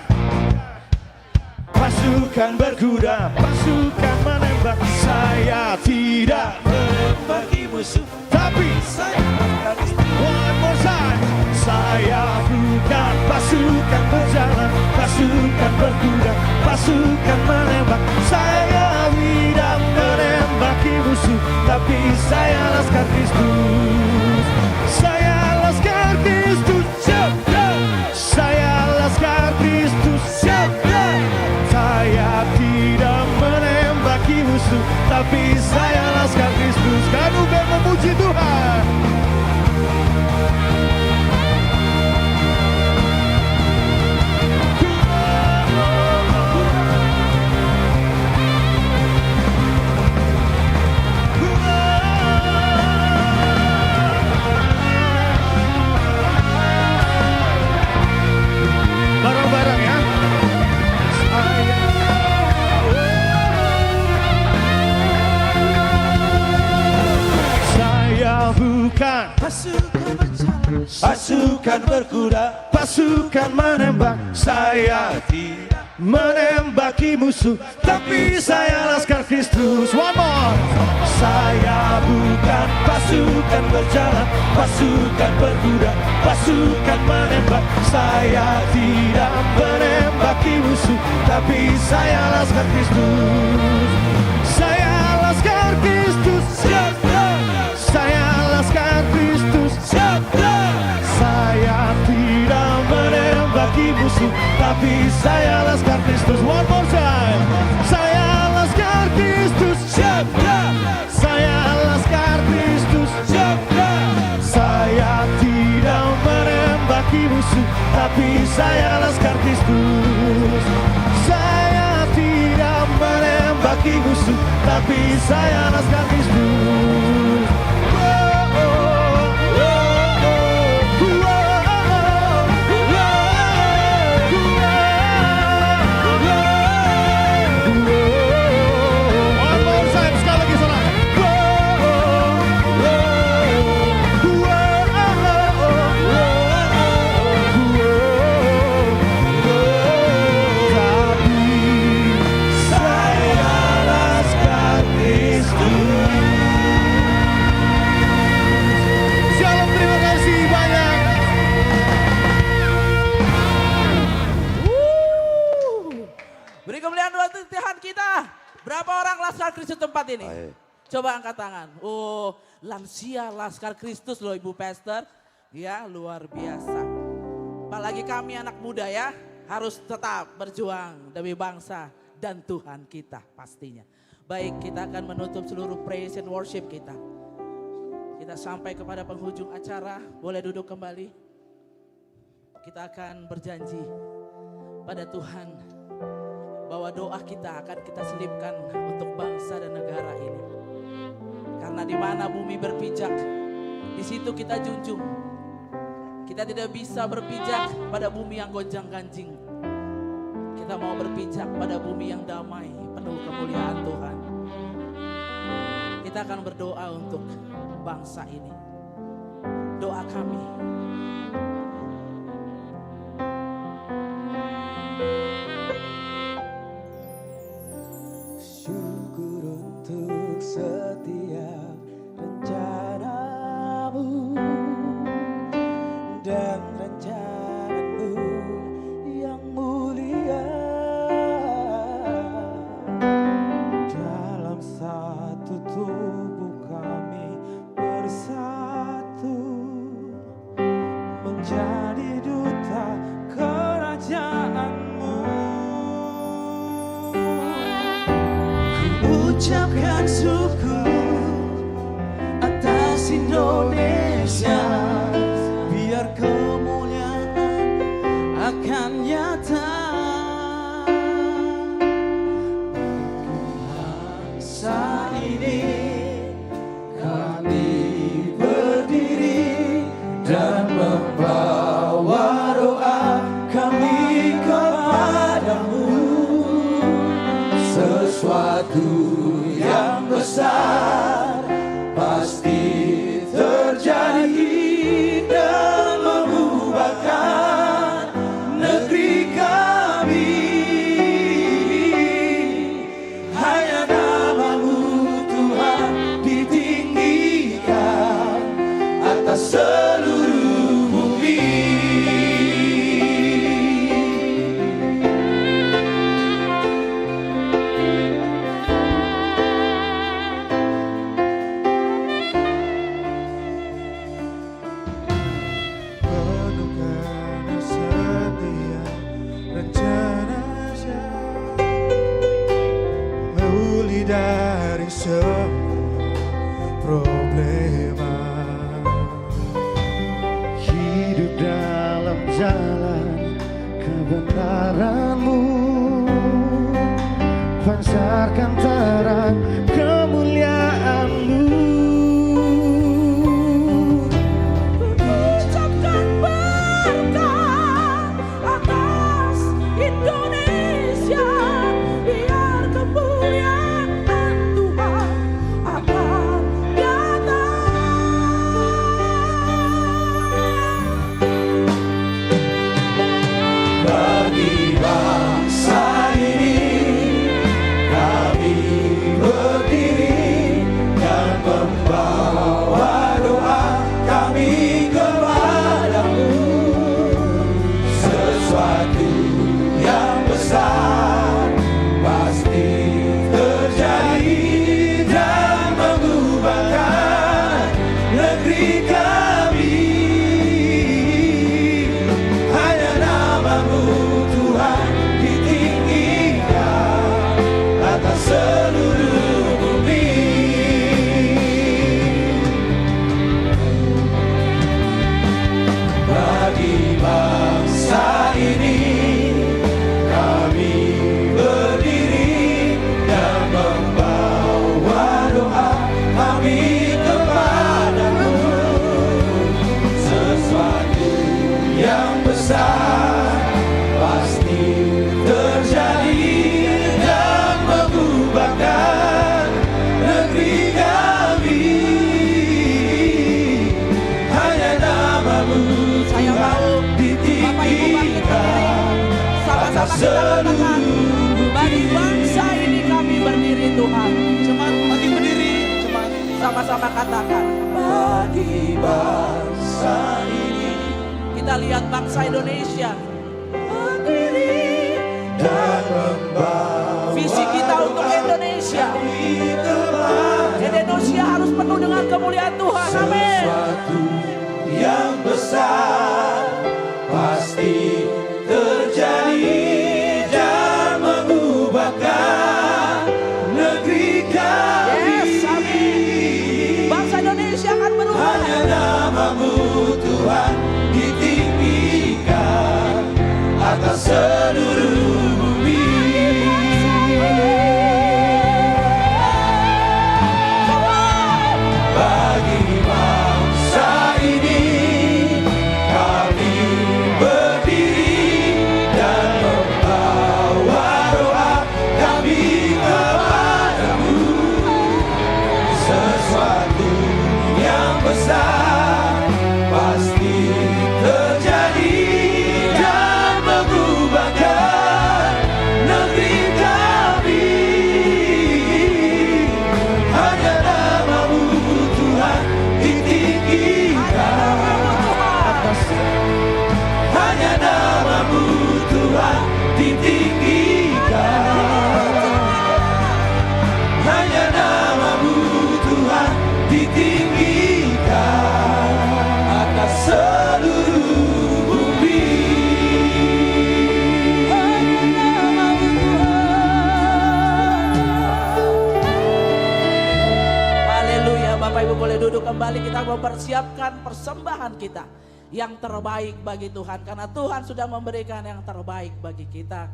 pasukan berkuda, pasukan menembak. Saya tidak menembaki musuh, tapi saya one more time. Saya bukan pasukan berjalan, pasukan berkuda, pasukan menembak. Saya tidak menembaki musuh, tapi saya Laskar Kristus. Saya Laskar Kristus. Saya Laskar Kristus. Saya tidak menembaki musuh, tapi saya Laskar Kristus. Ganube memuji Tuhan. Bareng-bareng ya. Saya bukan pasukan berkuda, pasukan menembak. Saya tidak menembaki musuh, tapi saya Laskar Kristus. One more. Saya bukan pasukan berjalan, pasukan berkuda, pasukan menembak. Saya tidak menembaki musuh, tapi saya Laskar Kristus. Saya Laskar Kristus. Saya Laskar Kristus. Saya tidak menembaki musuh, tapi saya Laskar Kristus. One more time. Saya Laskar Kristus. Saya Laskar Kristus. Saya tidak menembaki musuh, tapi saya Laskar Kristus. Saya tidak menembaki musuh, tapi saya Laskar Kristus. One more time, sekali lagi saudara. Tapi saya Laskar Kristus. tempat ini? Coba angkat tangan. Oh, lansia Laskar Kristus loh Ibu Pastor. Ya, luar biasa. Apalagi kami anak muda ya, harus tetap berjuang demi bangsa dan Tuhan kita pastinya. Baik, kita akan menutup seluruh praise and worship kita. Kita sampai kepada penghujung acara, boleh duduk kembali. Kita akan berjanji pada Tuhan bahwa doa kita akan kita selipkan untuk bangsa dan negara ini. Karena di mana bumi berpijak, di situ kita junjung. Kita tidak bisa berpijak pada bumi yang gonjang-ganjing. Kita mau berpijak pada bumi yang damai, penuh kemuliaan Tuhan. Kita akan berdoa untuk bangsa ini. Doa kami. Syukur untuk setiap rencanamu dan rencanamu yang mulia. Dalam satu tubuh kami bersatu menjadi duta kerajaanmu. Ucapkan syukur atas Indonesia, biar kemuliaan akan nyata. Bangsa ini kami berdiri dan membawa doa kami kepadamu. Sesuatu yang besar pasti terjadi dan mengubahkan negeri kami. Hanya namamu Tuhan ditinggikan atas seluruh bumi. Dari semua problema, hidup dalam jalan kebenaran-Mu, pancarkan terang kemuliaan-Mu. Ucapkan berkat atas Indonesia, biar kemuliaan Tuhan akan nyata. Bagi bangsa ini kami berdiri dan membawa doa kami kepadamu. Sesuatu yang besar pasti terjadi dan mengubahkan negeri kami. Hanya namamu Tuhan ditinggikan atas seluruh bumi. Bagi bangsa ini kami berdiri dan membawa doa kami kepadamu. Sesuatu yang besar pasti terjadi dan mengubahkan negeri kami. Hanya namamu Saya mau Bapak Ibu bangkit berdiri, sama-sama kita katakan, bagi bangsa ini kami berdiri Tuhan. Jemaat lagi berdiri, jemaat. Sama-sama katakan, bagi bangsa ini kita lihat bangsa Indonesia. dan membawa Visi kita untuk Indonesia. kami kemuliaan Tuhan. Amin. Sesuatu yang besar pasti terjadi dan mengubahkan negeri kami. Yes, amin. Bangsa Indonesia akan berubah. Hanya nama-Mu Tuhan ditinggikan atas seluruh bumi. Bagi bangsa ini kami berdiri dan membawa doa kami kepadamu. Sesuatu yang besar pasti terjadi dan mengubahkan negeri kami. Hanya nama-Mu Tuhan ditinggikan atas. Hanya nama-Mu Tuhan ditinggikan. Hanya nama-Mu Tuhan ditinggikan atas seluruh bumi. Haleluya, Bapak Ibu boleh duduk kembali, kita mempersiapkan persembahan kita yang terbaik bagi Tuhan. Karena Tuhan sudah memberikan yang terbaik bagi kita,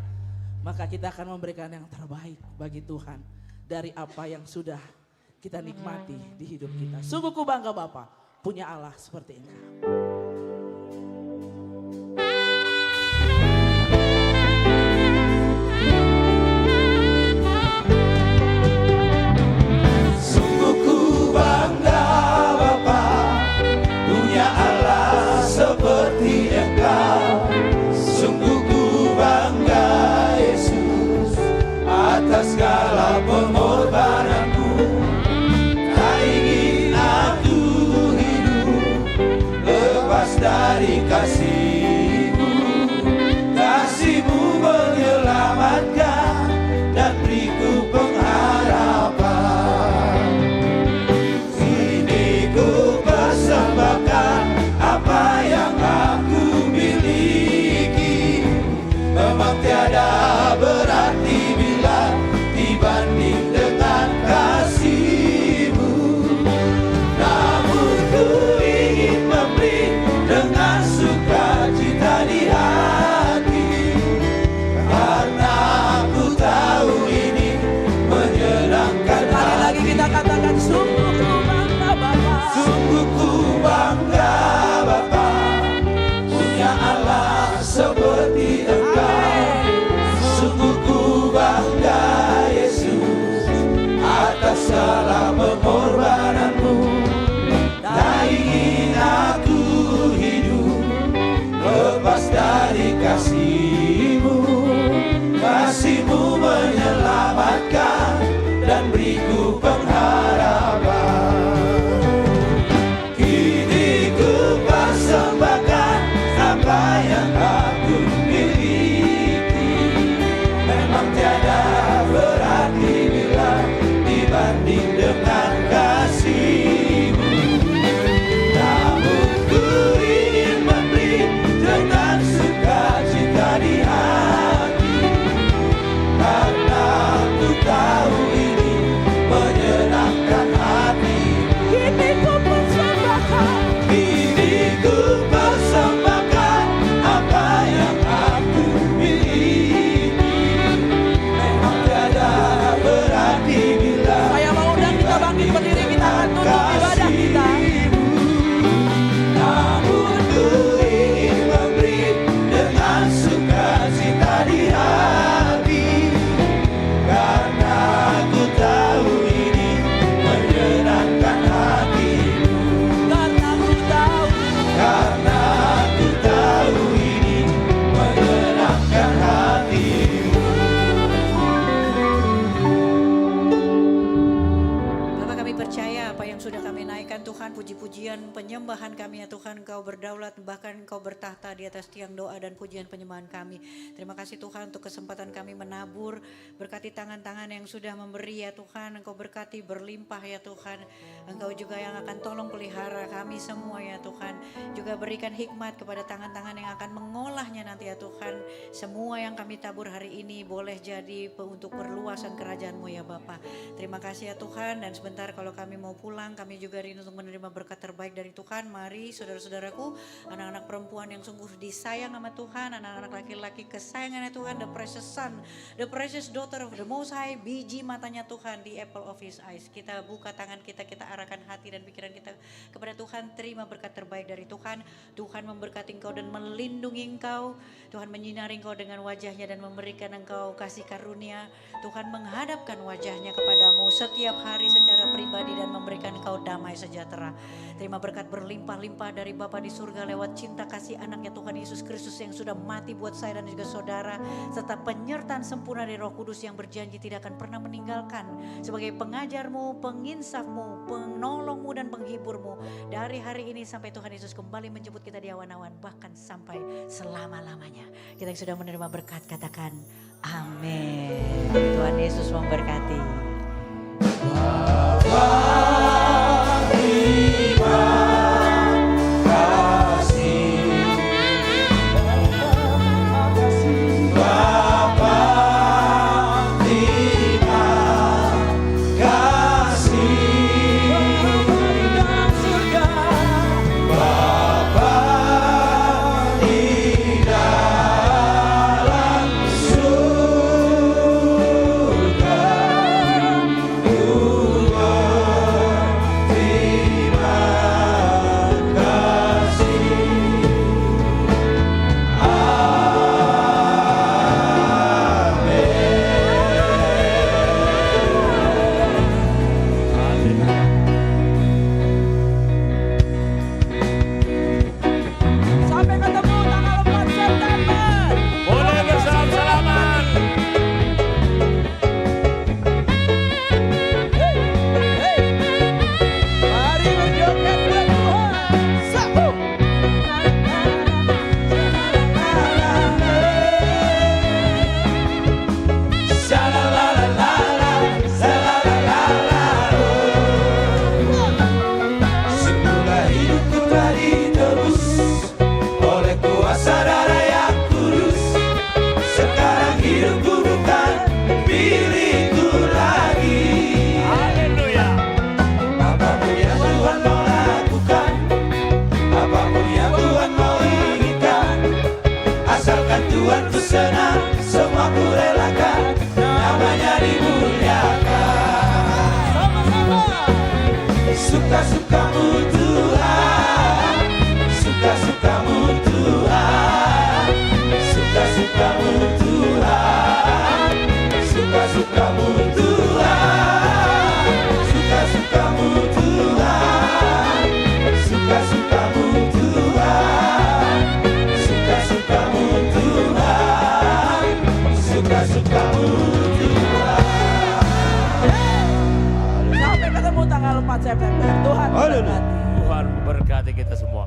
maka kita akan memberikan yang terbaik bagi Tuhan dari apa yang sudah kita nikmati di hidup kita. Sungguh ku bangga Bapa punya Allah seperti Engkau. Sungguh ku bangga Bapa punya Allah seperti Engkau. Sungguh ku bangga Yesus atas segala pengorbananmu. Tak ingin aku hidup lepas dari kasih-Mu. Kasih-Mu menyelamatkan dan beriku pengharapan. Kini ku persembahkan apa yang aku miliki. Memang tiada berarti bila dibanding dengan kasih-Mu. Namun ku ingin memberi dengan sukacita di hati. Karena aku tahu ini menyenangkan Kali lagi hati. kita katakan sungguh ku bangga Bapa. Sungguh ku bangga Bapa punya Allah seperti Engkau. Sungguh ku bangga Yesus atas segala pengorbananmu. Tak ingin aku hidup lepas dari kasih-Mu. Kasih-Mu menyelamatkan dan beriku pengharapan. Kini ku persembahkan apa yang aku miliki. Memang tiada berarti bila dibanding dengan kasih-Mu. Namun ku ingin memberi dengan sukacita di hati. Karena ku tahu ini menyenangkan hati. Kini ku persembahkan. Kini ku persembahkan apa yang aku miliki. Memang tiada berarti bila Saya mau undang kita bangkit berdiri, kita akan tutup ibadah kita. namun ku ingin memberi dengan sukacita di hati. Karena ku tahu ini menyenangkan hati-Mu. Karena ku tahu Karena ku tahu ini menyenangkan hati-Mu. Bapak kami percaya apa yang sudah kami naikkan Tuhan, puji-pujian penyembahan kami ya Tuhan, Engkau berdaulat, bahkan Engkau bertahta di atas tiang doa dan pujian penyembahan kami. Terima kasih Tuhan untuk kesempatan kami menabur, berkati tangan-tangan yang sudah memberi ya Tuhan, Engkau berkati berlimpah ya Tuhan. Engkau juga yang akan tolong pelihara kami semua ya Tuhan, juga berikan hikmat kepada tangan-tangan yang akan mengolahnya nanti ya Tuhan. Semua yang kami tabur hari ini boleh jadi untuk perluasan kerajaan-Mu ya Bapa. Terima kasih ya Tuhan, dan sebentar kalau kami mau pulang, kami juga rindu untuk menerima berkat terbaik dari Tuhan. Mari saudara-saudaraku, anak-anak perempuan yang sungguh disayang sama Tuhan, anak-anak laki-laki kesayangannya Tuhan, the precious son, the precious daughter of the Most High, biji matanya Tuhan di apple of His eyes. Kita buka tangan kita arahkan hati dan pikiran kita kepada Tuhan. Terima berkat terbaik dari Tuhan. Tuhan memberkati engkau dan melindungi engkau. Tuhan menyinari engkau dengan wajahnya dan memberikan engkau kasih karunia. Tuhan menghadapkan wajahnya kepadamu setiap hari secara pribadi dan memberikan engkau damai sejahtera. Terima berkat berlimpah-limpah dari Bapa di surga lewat cinta kasih anaknya Tuhan Yesus Kristus yang sudah mati buat saya dan juga saudara, serta penyertaan sempurna dari Roh Kudus yang berjanji tidak akan pernah meninggalkan sebagai pengajarmu, penginsafmu, penolongmu dan penghiburmu dari hari ini sampai Tuhan Yesus kembali menjemput kita di awan-awan, bahkan sampai selama-lamanya. Kita yang sudah menerima berkat katakan amin. Tuhan Yesus memberkati. Suka-sukamu Tuhan, suka-sukamu Tuhan, suka-sukamu Tuhan, suka-sukamu Tuhan, suka-sukamu Tuhan, suka-sukamu Tuhan, suka-sukamu Tuhan, suka-sukamu Tuhan. Sampai ketemu tanggal 4 September. Tuhan memberkati. Tuhan memberkati kita semua.